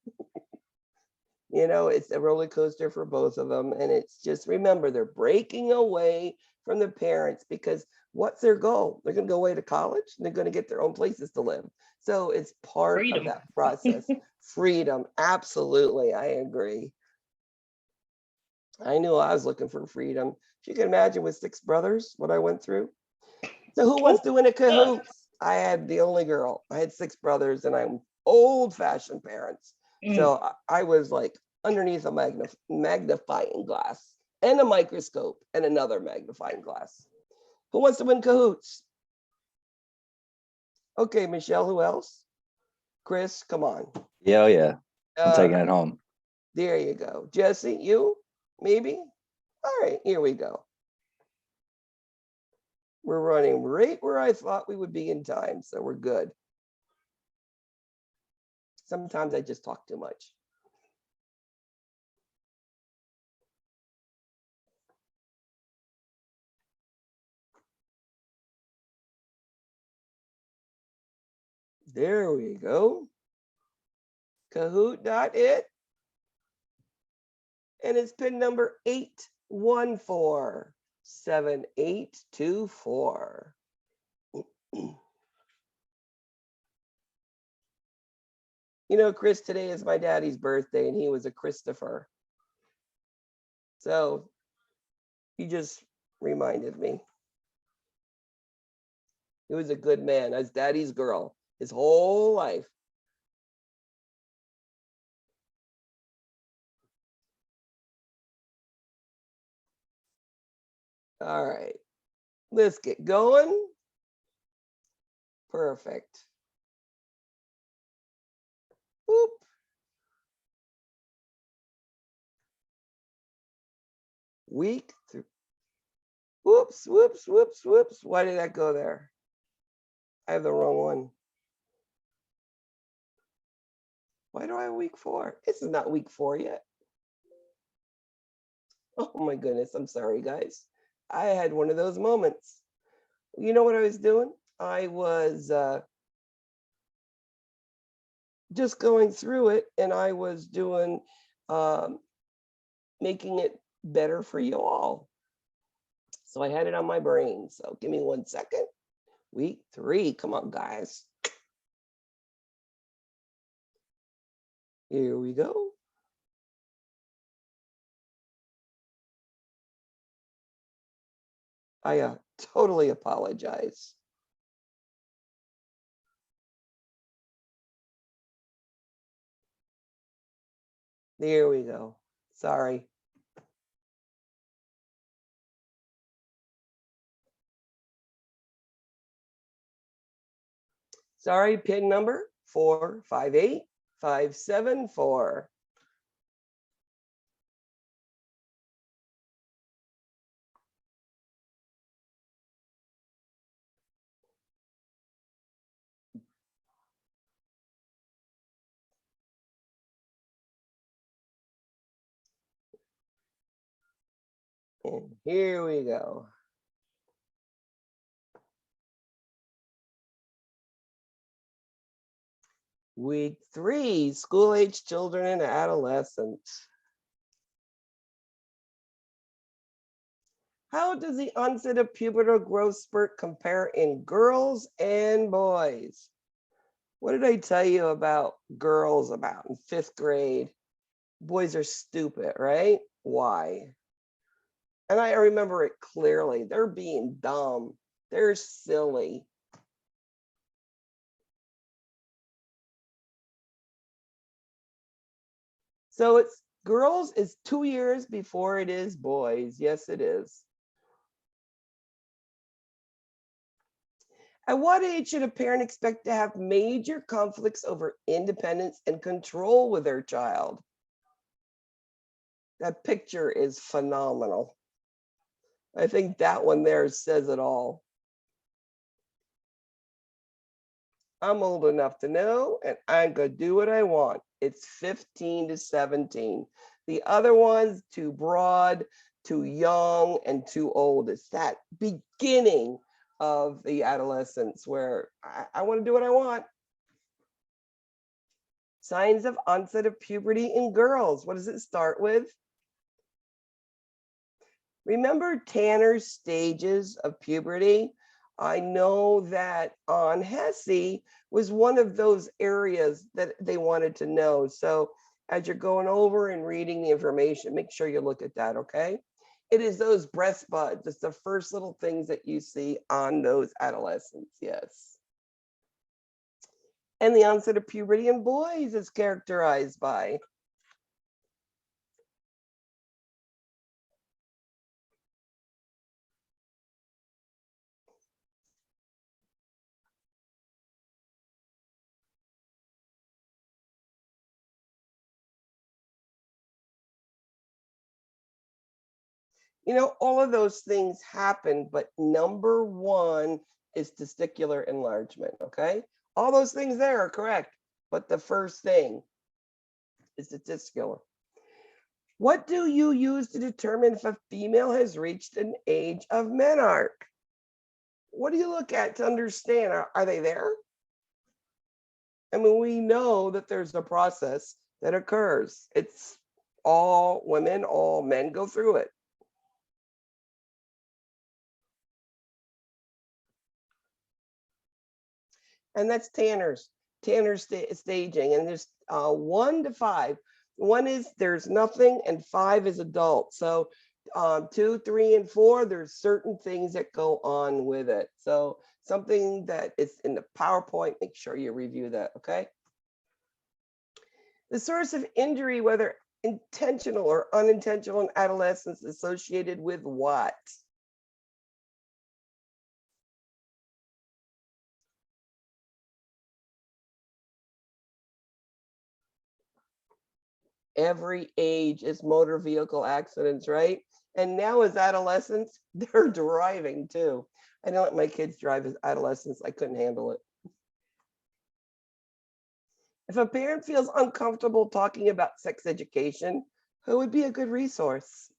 You know, it's a roller coaster for both of them. And it's just, remember, they're breaking away from the parents because what's their goal? They're going to go away to college and they're going to get their own places to live. So it's part
Freedom.
of that process. Freedom. Absolutely. I agree. I knew I was looking for freedom. If you can imagine with 6 brothers, what I went through. So who wants to win a cahoots? I had the only girl. I had 6 brothers and I'm old-fashioned parents. So I was like underneath a magnifying glass and a microscope and another magnifying glass. Who wants to win cahoots? Okay, Michelle, who else? Chris, come on.
Yeah, oh yeah. I'm taking
right,
it home.
there you go. Jesse, you? Maybe? All right, here we go. We're running right where I thought we would be in time, so we're good. Sometimes I just talk too much. There we go. Kahoot.it. And it's pin number 8147824. You know, Chris, today is my daddy's birthday and he was a Christopher. So he just reminded me. He was a good man. I was daddy's girl his whole life. All right, let's get going. Perfect. Whoop. Week 3. Whoops, whoops, whoops, whoops. Why did that go there? I have the wrong one. Why do I have week 4? This is not week 4 yet. Oh my goodness, I'm sorry, guys. I had one of those moments. You know what I was doing? I was just going through it and I was doing, making it better for you all. So I had it on my brain. So give me 1 second. Week 3, come on, guys. Here we go. I totally apologize. There we go. Sorry. Sorry, pin number 458574. And here we go. Week 3, school-age children and adolescents. How does the onset of pubertal growth spurt compare in girls and boys? What did I tell you about girls about in 5th grade? Boys are stupid, right? Why? And I remember it clearly. They're being dumb. They're silly. So it's girls is 2 years before it is boys. Yes, it is. At what age should a parent expect to have major conflicts over independence and control with their child? That picture is phenomenal. I think that one there says it all. I'm old enough to know, and I'm gonna do what I want. It's 15 to 17. The other one's too broad, too young, and too old. It's that beginning of the adolescence where I want to do what I want. Signs of onset of puberty in girls. What does it start with? Remember Tanner's stages of puberty? I know that on HESI was one of those areas that they wanted to know. So as you're going over and reading the information, make sure you look at that, okay? It is those breast buds. It's the first little things that you see on those adolescents, yes. And the onset of puberty in boys is characterized by all of those things happen, but number one is testicular enlargement, okay? All those things there are correct, but the first thing is the testicular. What do you use to determine if a female has reached an age of menarche? What do you look at to understand? Are they there? I mean, we know that there's a process that occurs. It's all women, all men go through it. And that's Tanner's staging. And there's 1 to 5. 1 is there's nothing, and 5 is adult. So 2, 3, and 4, there's certain things that go on with it. So something that is in the PowerPoint, make sure you review that, okay? The source of injury, whether intentional or unintentional in adolescence, associated with what? Every age is motor vehicle accidents, right? And now as adolescents, they're driving too. I don't let my kids drive as adolescents. I couldn't handle it. If a parent feels uncomfortable talking about sex education, who would be a good resource?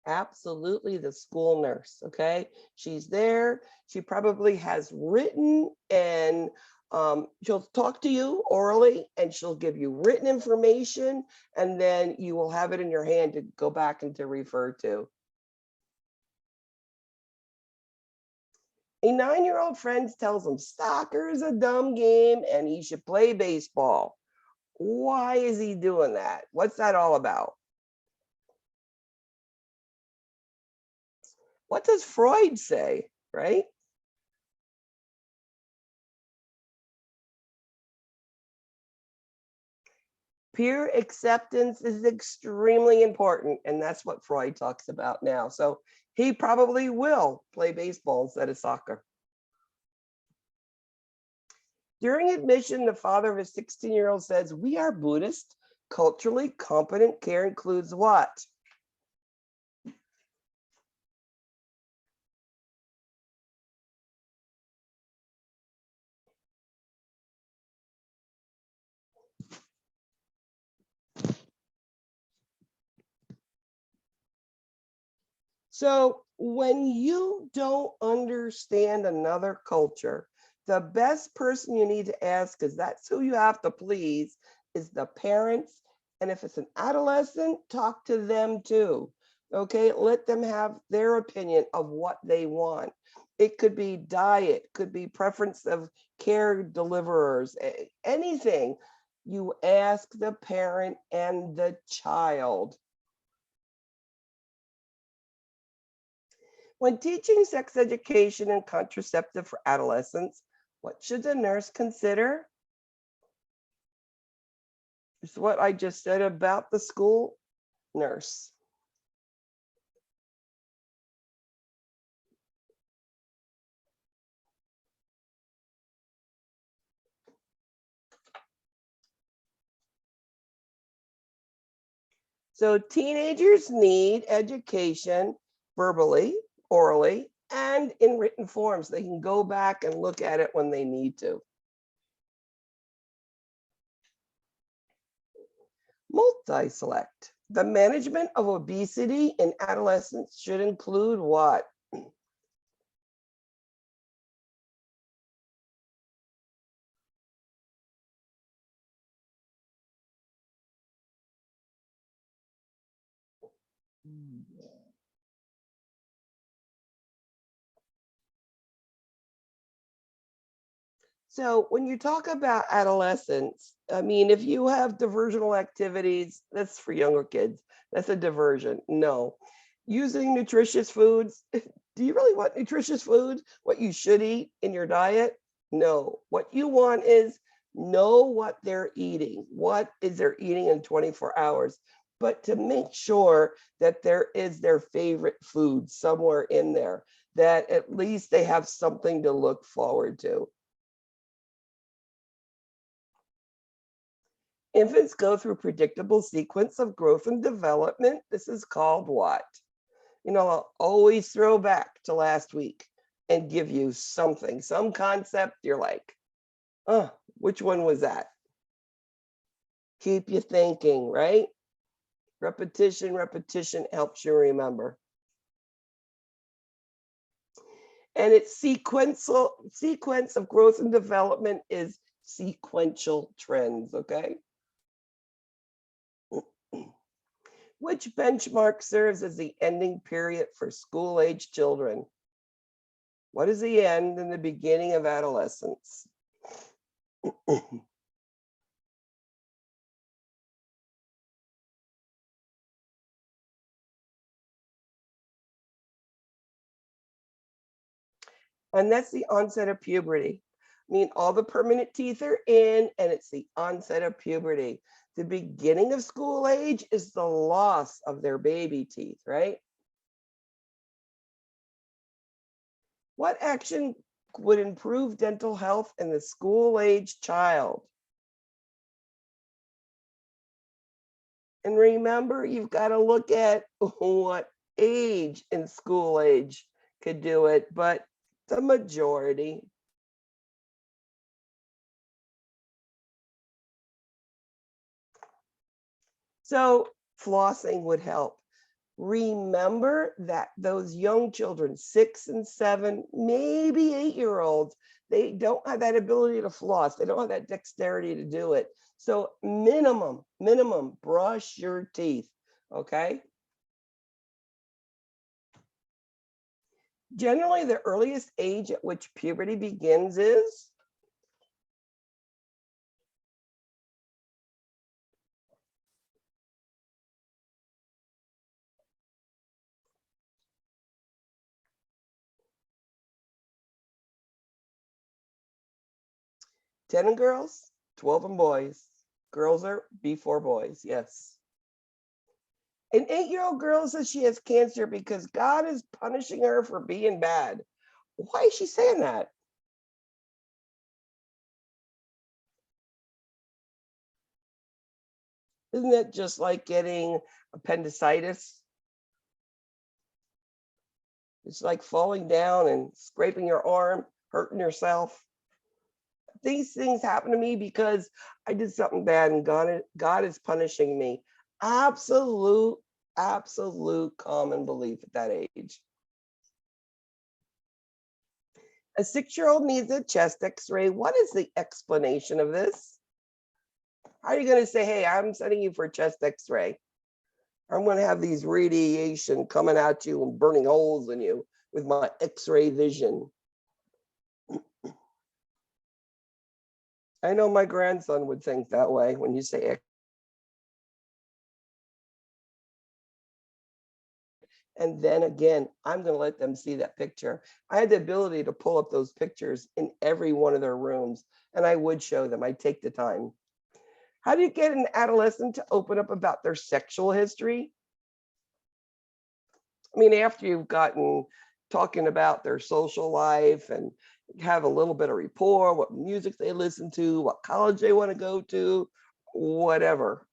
Absolutely the school nurse, okay? She's there. She probably has written, and she'll talk to you orally, and she'll give you written information, and then you will have it in your hand to go back and to refer to. A 9-year-old friend tells him soccer is a dumb game and he should play baseball. Why is he doing that? What's that all about? What does Freud say, right? Peer acceptance is extremely important, and that's what Freud talks about now. So he probably will play baseball instead of soccer. During admission, the father of a 16-year-old says, "We are Buddhist. Culturally competent care includes what?" So when you don't understand another culture, the best person you need to ask, because that's who you have to please, is the parents. And if it's an adolescent, talk to them too. Okay, let them have their opinion of what they want. It could be diet, could be preference of care deliverers, anything. You ask the parent and the child. When teaching sex education and contraceptive for adolescents, what should the nurse consider? It's what I just said about the school nurse. So teenagers need education verbally, orally, and in written forms. They can go back and look at it when they need to. Multi-select. The management of obesity in adolescents should include what? So when you talk about adolescents, I mean, if you have diversional activities, that's for younger kids. That's a diversion. No. Using nutritious foods. Do you really want nutritious food? What you should eat in your diet? No. What you want is know what they're eating. What is they're eating in 24 hours? But to make sure that there is their favorite food somewhere in there, that at least they have something to look forward to. Infants go through predictable sequence of growth and development. This is called what? You know, I'll always throw back to last week and give you something, some concept. You're like, oh, which one was that? Keep you thinking, right? Repetition helps you remember. And its sequence of growth and development is sequential trends, okay? Which benchmark serves as the ending period for school-age children? What is the end and the beginning of adolescence? And that's the onset of puberty. I mean, all the permanent teeth are in, and it's the onset of puberty. The beginning of school age is the loss of their baby teeth, right? What action would improve dental health in the school age child? And remember, you've got to look at what age in school age could do it, but the majority. So flossing would help. Remember that those young children, 6 and 7, maybe 8-year-olds, they don't have that ability to floss. They don't have that dexterity to do it. So minimum, brush your teeth, okay? Generally, the earliest age at which puberty begins is? Ten in girls, 12 in boys. Girls are before boys, yes. An 8-year-old girl says she has cancer because God is punishing her for being bad. Why is she saying that? Isn't that just like getting appendicitis? It's like falling down and scraping your arm, hurting yourself. These things happen to me because I did something bad and God is punishing me. Absolute common belief at that age. A 6-year-old needs a chest x-ray. What is the explanation of this? How are you going to say, hey, I'm sending you for a chest x-ray? I'm going to have these radiation coming at you and burning holes in you with my x-ray vision. I know my grandson would think that way when you say X. And then again, I'm going to let them see that picture. I had the ability to pull up those pictures in every one of their rooms, and I would show them. I'd take the time. How do you get an adolescent to open up about their sexual history? I mean, after you've gotten talking about their social life and have a little bit of rapport, what music they listen to, what college they want to go to, whatever.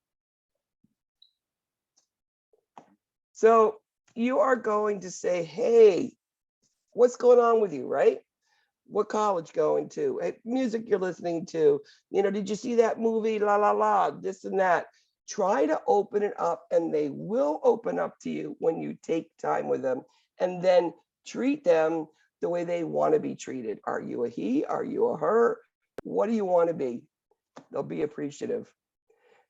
So you are going to say, hey, what's going on with you, right? What college going to? Hey, music you're listening to? You know, did you see that movie? La la la, this and that. Try to open it up, and they will open up to you when you take time with them, and then treat them the way they want to be treated. Are you a he? Are you a her? What do you want to be? They'll be appreciative.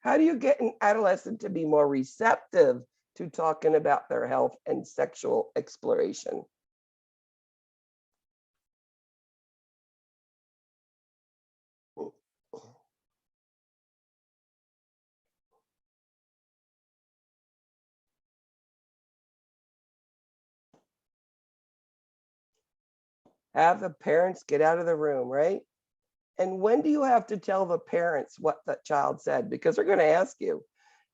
How do you get an adolescent to be more receptive to talking about their health and sexual exploration? Have the parents get out of the room, right? And when do you have to tell the parents what the child said? Because they're going to ask you.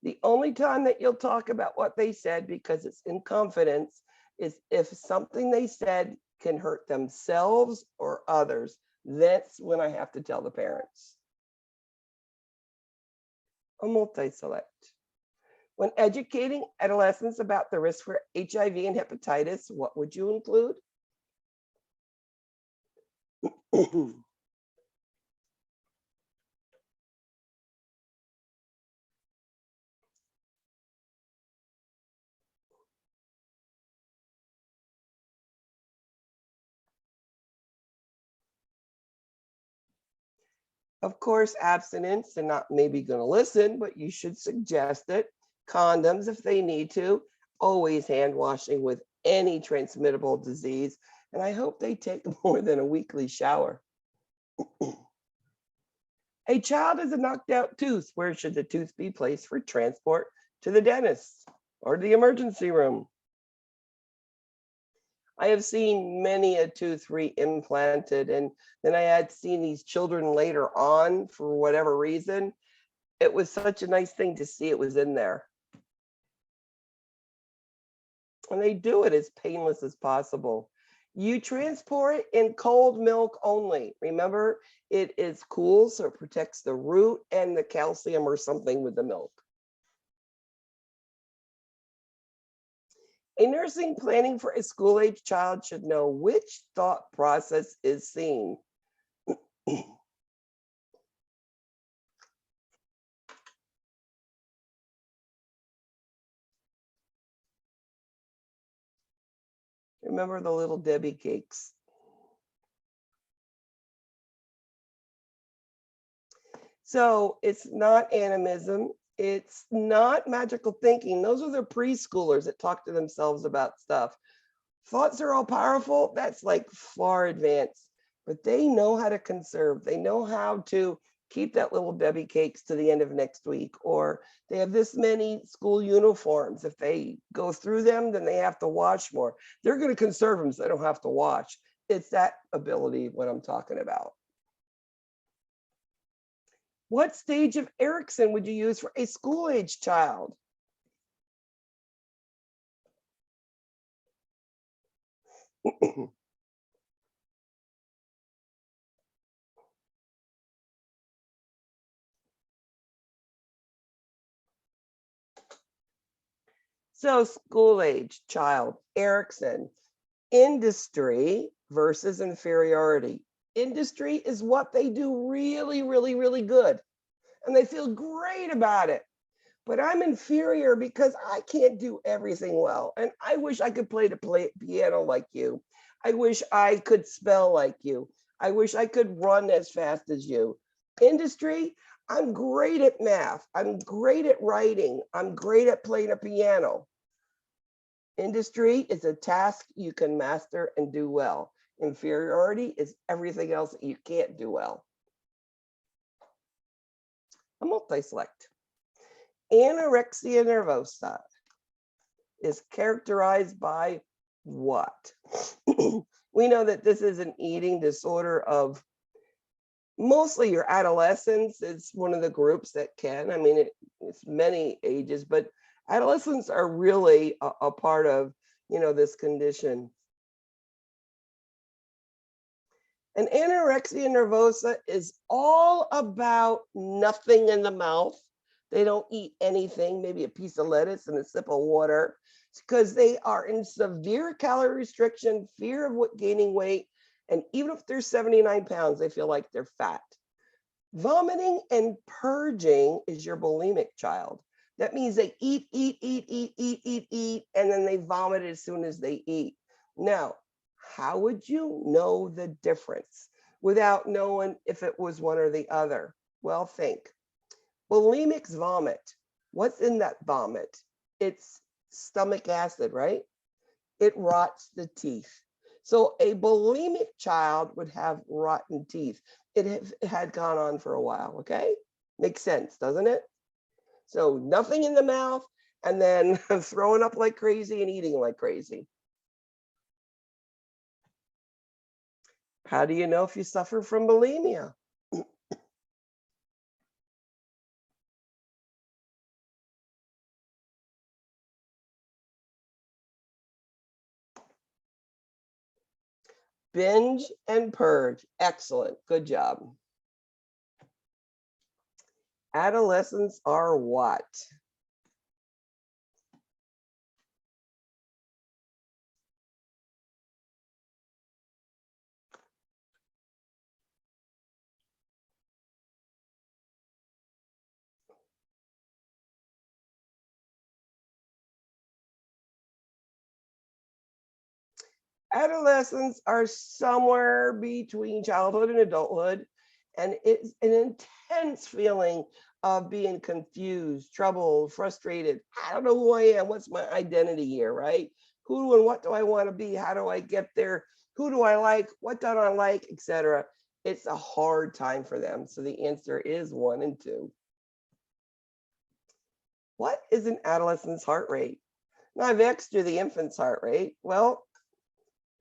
The only time that you'll talk about what they said, because it's in confidence, is if something they said can hurt themselves or others. That's when I have to tell the parents. A multi-select. When educating adolescents about the risk for HIV and hepatitis, what would you include? Of course, abstinence, they're not maybe going to listen, but you should suggest it. Condoms if they need to. Always hand washing with any transmittable disease. And I hope they take more than a weekly shower. A child has a knocked out tooth. Where should the tooth be placed for transport to the dentist or the emergency room? I have seen many a tooth reimplanted, and then I had seen these children later on for whatever reason. It was such a nice thing to see it was in there. And they do it as painless as possible. You transport it in cold milk only. Remember, it is cool, so it protects the root and the calcium or something with the milk. A nursing planning for a school-age child should know which thought process is seen. Remember the little Debbie cakes. So it's not animism. It's not magical thinking. Those are the preschoolers that talk to themselves about stuff. Thoughts are all powerful. That's like far advanced, but they know how to conserve. They know how to keep that little Debbie cakes to the end of next week, or they have this many school uniforms. If they go through them, then they have to wash more. They're going to conserve them so they don't have to wash. It's that ability what I'm talking about. What stage of Erickson would you use for a school-age child? So school-age child, Erickson, industry versus inferiority. Industry is what they do really, really, really good. And they feel great about it. But I'm inferior because I can't do everything well. And I wish I could play the piano like you. I wish I could spell like you. I wish I could run as fast as you. Industry, I'm great at math. I'm great at writing. I'm great at playing a piano. Industry is a task you can master and do well. Inferiority is everything else that you can't do well. A multi-select. Anorexia nervosa is characterized by what? We know that this is an eating disorder of mostly your adolescents. It's one of the groups that can, I mean, it's many ages, but adolescents are really a part of, you know, this condition. And anorexia nervosa is all about nothing in the mouth. They don't eat anything, maybe a piece of lettuce and a sip of water. because they are in severe calorie restriction, fear of what gaining weight, and even if they're 79 pounds, they feel like they're fat. Vomiting and purging is your bulimic child. That means they eat, and then they vomit as soon as they eat. Now, how would you know the difference without knowing if it was one or the other? Well, think. Bulimics vomit. What's in that vomit? It's stomach acid, right? It rots the teeth. So a bulimic child would have rotten teeth. It had gone on for a while, okay? Makes sense, doesn't it? So nothing in the mouth and then throwing up like crazy and eating like crazy. How do you know if you suffer from bulimia? Binge and purge. Excellent. Good job. Adolescents are what? Adolescents are somewhere between childhood and adulthood, and it's an intense feeling of being confused, troubled, frustrated. I don't know who I am. What's my identity here, right? Who and what do I want to be? How do I get there? Who do I like? What don't I like, etc. It's a hard time for them. So the answer is 1 and 2. What is an adolescent's heart rate? Now I've asked you the infant's heart rate. Well,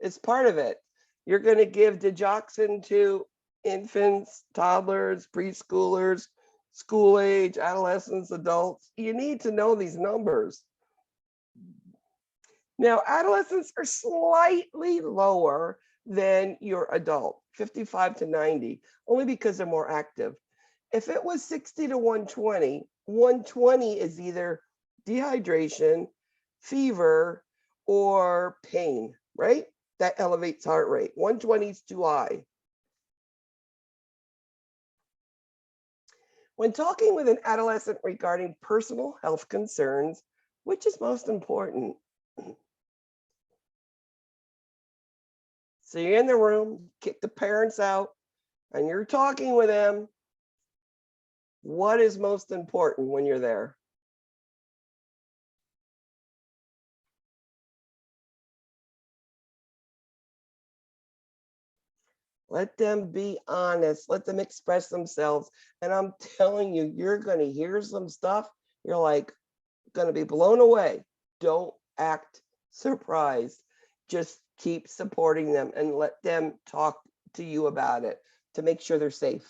it's part of it. You're going to give digoxin to infants, toddlers, preschoolers, school age, adolescents, adults. You need to know these numbers. Now, adolescents are slightly lower than your adult, 55 to 90, only because they're more active. If it was 60 to 120, 120 is either dehydration, fever, or pain, right? That elevates heart rate. 120 is too high. When talking with an adolescent regarding personal health concerns, which is most important? So you're in the room, kick the parents out, and you're talking with them. What is most important when you're there? Let them be honest. Let them express themselves. And I'm telling you, you're going to hear some stuff. You're like going to be blown away. Don't act surprised. Just keep supporting them and let them talk to you about it to make sure they're safe.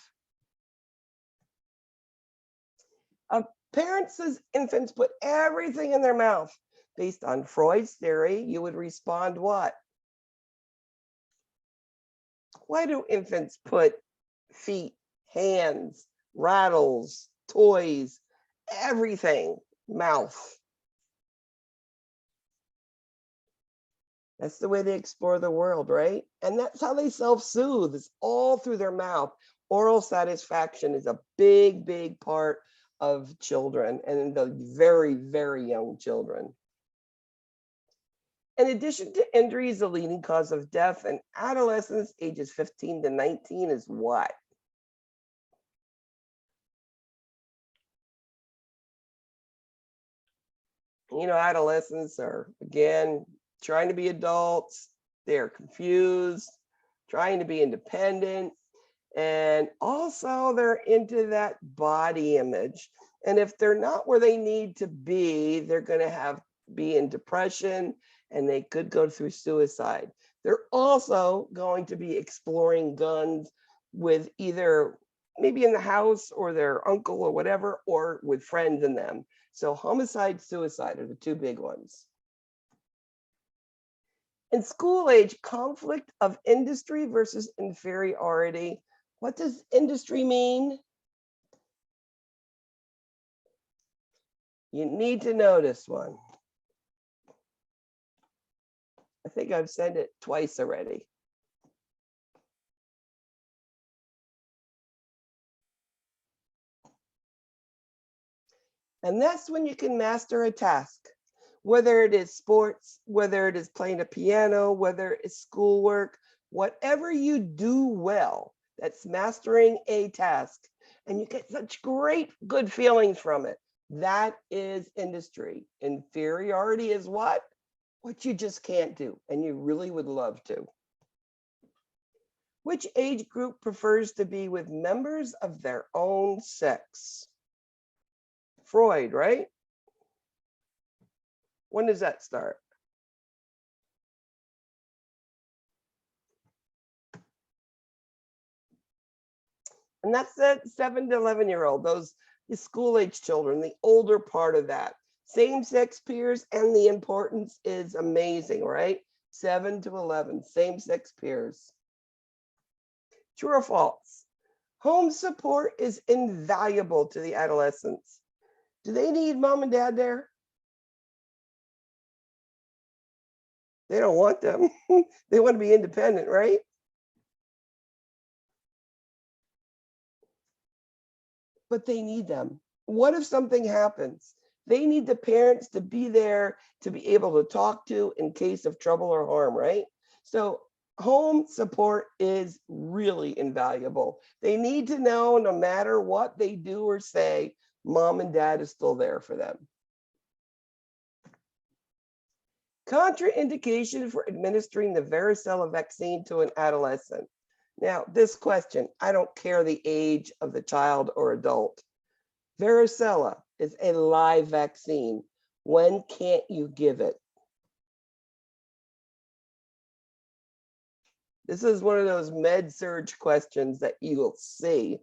Parents says infants put everything in their mouth. Based on Freud's theory, you would respond what? Why do infants put feet, hands, rattles, toys, everything, mouth? That's the way they explore the world, right? And that's how they self-soothe. It's all through their mouth. Oral satisfaction is a big, big part of children and the very, very young children. In addition to injuries, the leading cause of death in adolescents ages 15 to 19 is what? You know, adolescents are, again, trying to be adults. They're confused, trying to be independent. And also they're into that body image. And if they're not where they need to be, they're going to be in depression and they could go through suicide. They're also going to be exploring guns with either maybe in the house or their uncle or whatever, or with friends in them. So homicide, suicide are the two big ones. In school age, conflict of industry versus inferiority. What does industry mean? You need to know this one. I think I've sent it twice already. And that's when you can master a task, whether it is sports, whether it is playing a piano, whether it's schoolwork, whatever you do well, that's mastering a task. And you get such great, good feelings from it. That is industry. Inferiority is what? What you just can't do, and you really would love to. Which age group prefers to be with members of their own sex? Freud, right? When does that start? And that's the 7 to 11-year-old, those school age children, the older part of that. Same-sex peers, and the importance is amazing, right? 7 to 11, same-sex peers. True or false? Home support is invaluable to the adolescents. Do they need mom and dad there? They don't want them. They want to be independent, right? But they need them. What if something happens? They need the parents to be there to be able to talk to in case of trouble or harm, right? So home support is really invaluable. They need to know no matter what they do or say, mom and dad is still there for them. Contraindication for administering the varicella vaccine to an adolescent. Now, this question, I don't care the age of the child or adult. Varicella is a live vaccine. When can't you give it? This is one of those med surg questions that you'll see.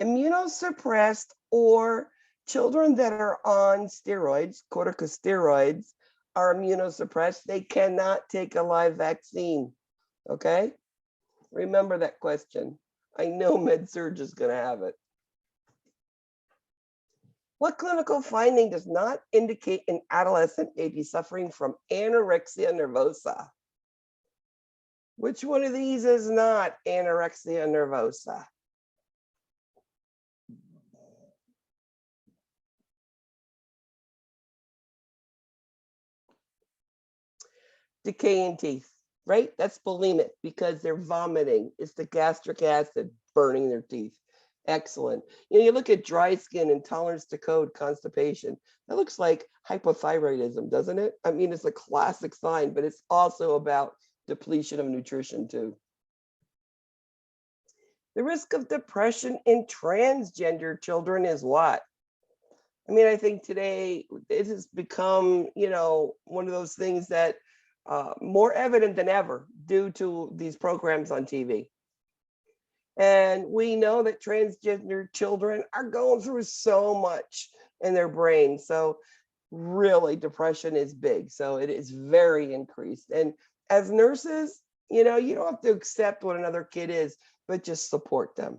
Immunosuppressed or children that are on steroids, corticosteroids, are immunosuppressed. They cannot take a live vaccine. Okay? Remember that question. I know med-surg is going to have it. What clinical finding does not indicate an adolescent may be suffering from anorexia nervosa? Which one of these is not anorexia nervosa? Decaying teeth, right? That's bulimic because they're vomiting. It's the gastric acid burning their teeth. Excellent. You look at dry skin, intolerance to code, constipation. That looks like hypothyroidism, doesn't it? I mean, it's a classic sign, but it's also about depletion of nutrition too. The risk of depression in transgender children is what? I mean, I think today it has become, one of those things that more evident than ever due to these programs on TV. And we know that transgender children are going through so much in their brain. So really depression is big. So it is very increased. And as nurses, you don't have to accept what another kid is, but just support them.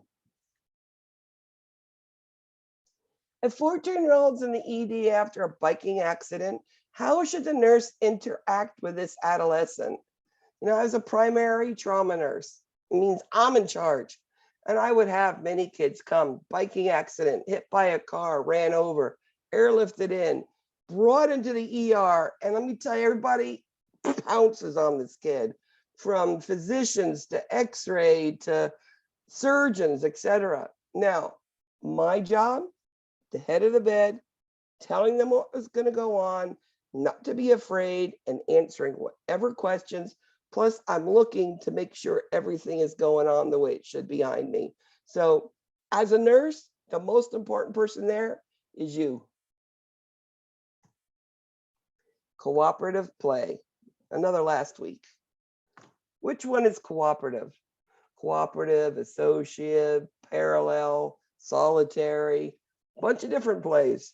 If 14-year-olds in the ED after a biking accident, how should the nurse interact with this adolescent? As a primary trauma nurse, it means I'm in charge. And I would have many kids come, biking accident, hit by a car, ran over, airlifted in, brought into the ER. And let me tell you, everybody pounces on this kid, from physicians to x-ray to surgeons, etc. Now, my job, the head of the bed, telling them what was going to go on, not to be afraid, and answering whatever questions. Plus, I'm looking to make sure everything is going on the way it should behind me. So as a nurse, the most important person there is you. Cooperative play. Another last week. Which one is cooperative? Cooperative, associative, parallel, solitary, a bunch of different plays.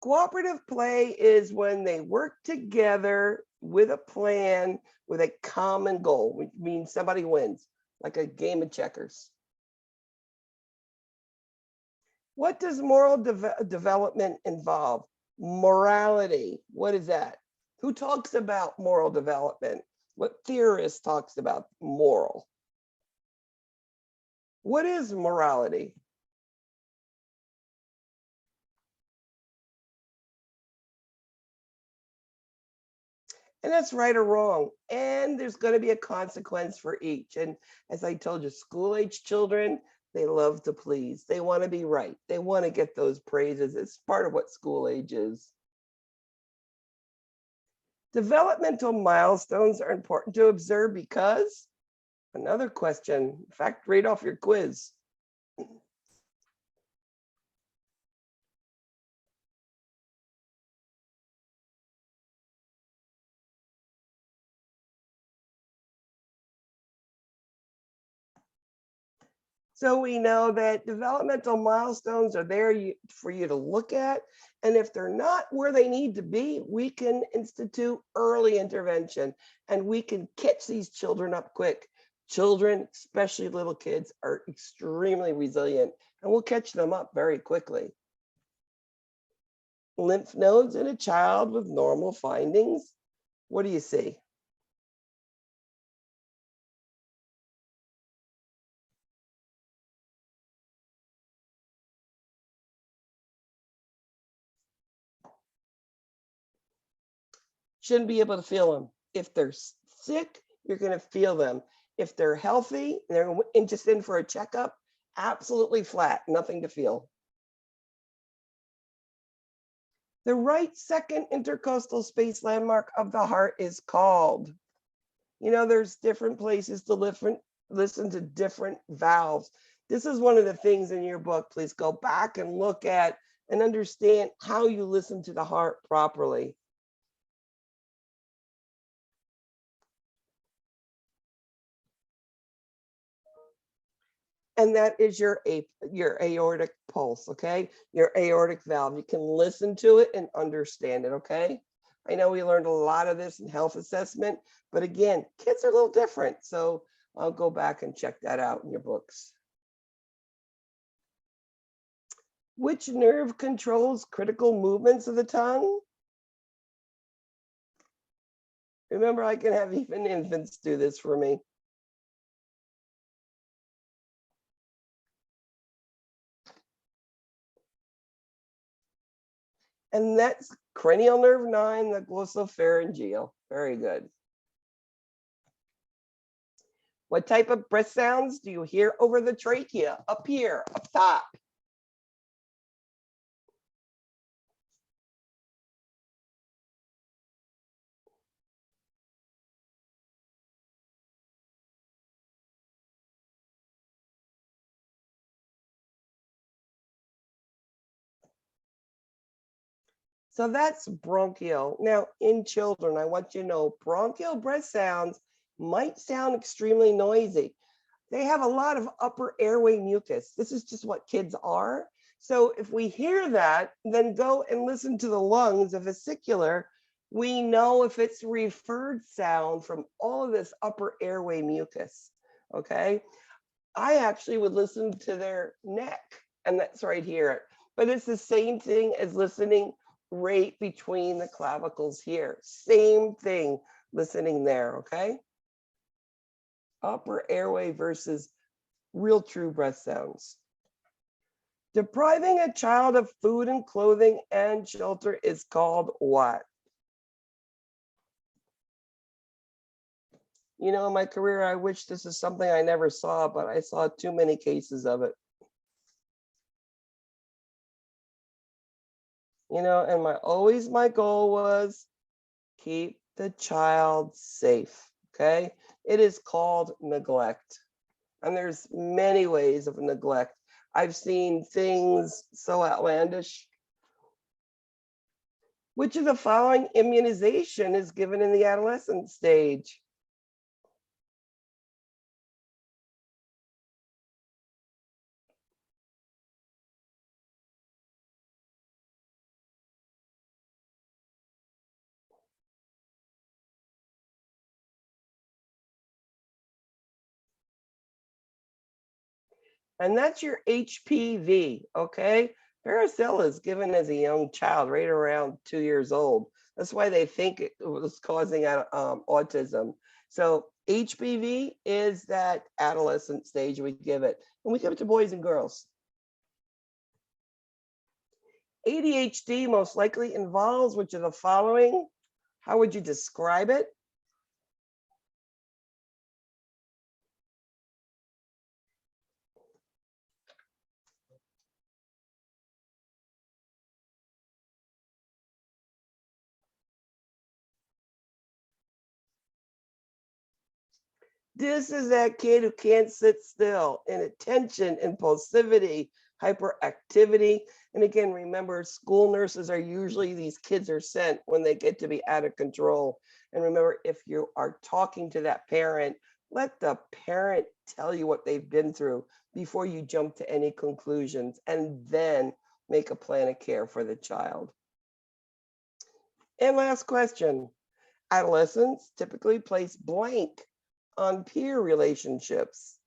Cooperative play is when they work together with a plan, with a common goal, which means somebody wins. like a game of checkers. What does moral development involve? Morality. What is that? Who talks about moral development? What theorist talks about moral? What is morality? And that's right or wrong. And there's going to be a consequence for each. And as I told you, school-age children, they love to please. They want to be right. They want to get those praises. It's part of what school age is. Developmental milestones are important to observe because, another question, in fact, read off your quiz. So we know that developmental milestones are there for you to look at. And if they're not where they need to be, we can institute early intervention and we can catch these children up quick. Children, especially little kids, are extremely resilient and we'll catch them up very quickly. Lymph nodes in a child with normal findings. What do you see? Shouldn't be able to feel them. If they're sick, you're going to feel them. If they're healthy, they're just in for a checkup, absolutely flat, nothing to feel. The right second intercostal space landmark of the heart is called. You know, there's different places to listen to different valves. This is one of the things in your book. Please go back and look at and understand how you listen to the heart properly. And that is your aortic pulse, okay? Your aortic valve. You can listen to it and understand it, okay? I know we learned a lot of this in health assessment, but again, kids are a little different. So I'll go back and check that out in your books. Which nerve controls critical movements of the tongue? Remember, I can have even infants do this for me. And that's cranial nerve 9, the glossopharyngeal. Very good. What type of breath sounds do you hear over the trachea? Up here, up top. So that's bronchial. Now, in children, I want you to know bronchial breath sounds might sound extremely noisy. They have a lot of upper airway mucus. This is just what kids are. So if we hear that, then go and listen to the lungs of vesicular. We know if it's referred sound from all of this upper airway mucus, okay? I actually would listen to their neck, and that's right here. But it's the same thing as listening right between the clavicles here. Same thing, listening there, okay? Upper airway versus real true breath sounds. Depriving a child of food and clothing and shelter is called what? You know, in my career, I wish this is something I never saw, but I saw too many cases of it. You know, and my goal was keep the child safe, okay? It is called neglect. And there's many ways of neglect. I've seen things so outlandish. Which of the following immunization is given in the adolescent stage? And that's your HPV, okay? Varicella is given as a young child, right around 2 years old. That's why they think it was causing autism. So HPV is that adolescent stage we give it, and we give it to boys and girls. ADHD most likely involves which of the following? How would you describe it? This is that kid who can't sit still, inattention, impulsivity, hyperactivity. And again, remember, school nurses are usually, these kids are sent when they get to be out of control. And remember, if you are talking to that parent, let the parent tell you what they've been through before you jump to any conclusions, and then make a plan of care for the child. And last question. Adolescents typically place blank on peer relationships.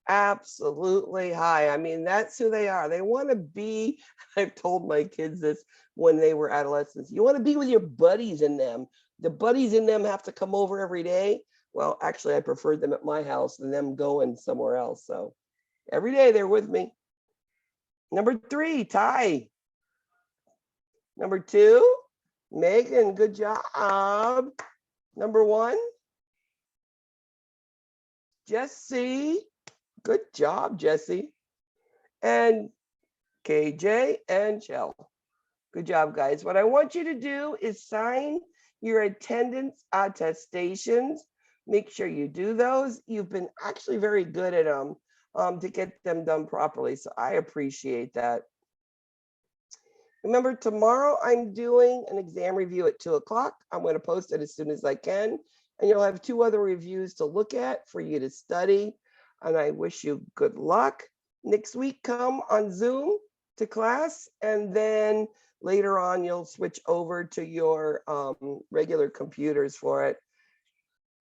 Absolutely high. I mean, that's who they are. They want to be, I've told my kids this when they were adolescents, you want to be with your buddies in them. The buddies in them have to come over every day. Well, actually, I preferred them at my house than them going somewhere else. So every day they're with me. Number 3, Ty. Number 2, Megan, good job. Number 1, Jesse. Good job, Jesse. And KJ and Shell. Good job, guys. What I want you to do is sign your attendance attestations. Make sure you do those. You've been actually very good at them to get them done properly. So I appreciate that. Remember, tomorrow I'm doing an exam review at 2 o'clock. I'm going to post it as soon as I can. And you'll have 2 other reviews to look at for you to study. And I wish you good luck. Next week, come on Zoom to class. And then later on, you'll switch over to your regular computers for it.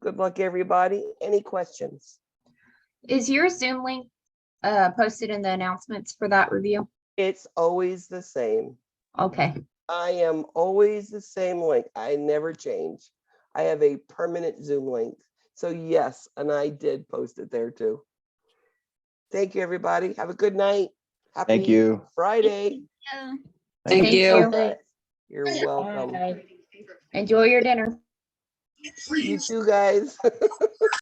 Good luck, everybody. Any questions?
Is your Zoom link posted in the announcements for that review?
It's always the same.
Okay.
I am always the same link. I never change. I have a permanent Zoom link. So yes, and I did post it there too. Thank you, everybody. Have a good night. Happy
Thank you.
Friday.
Thank you.
You're welcome.
Bye. Enjoy your dinner.
You too, guys.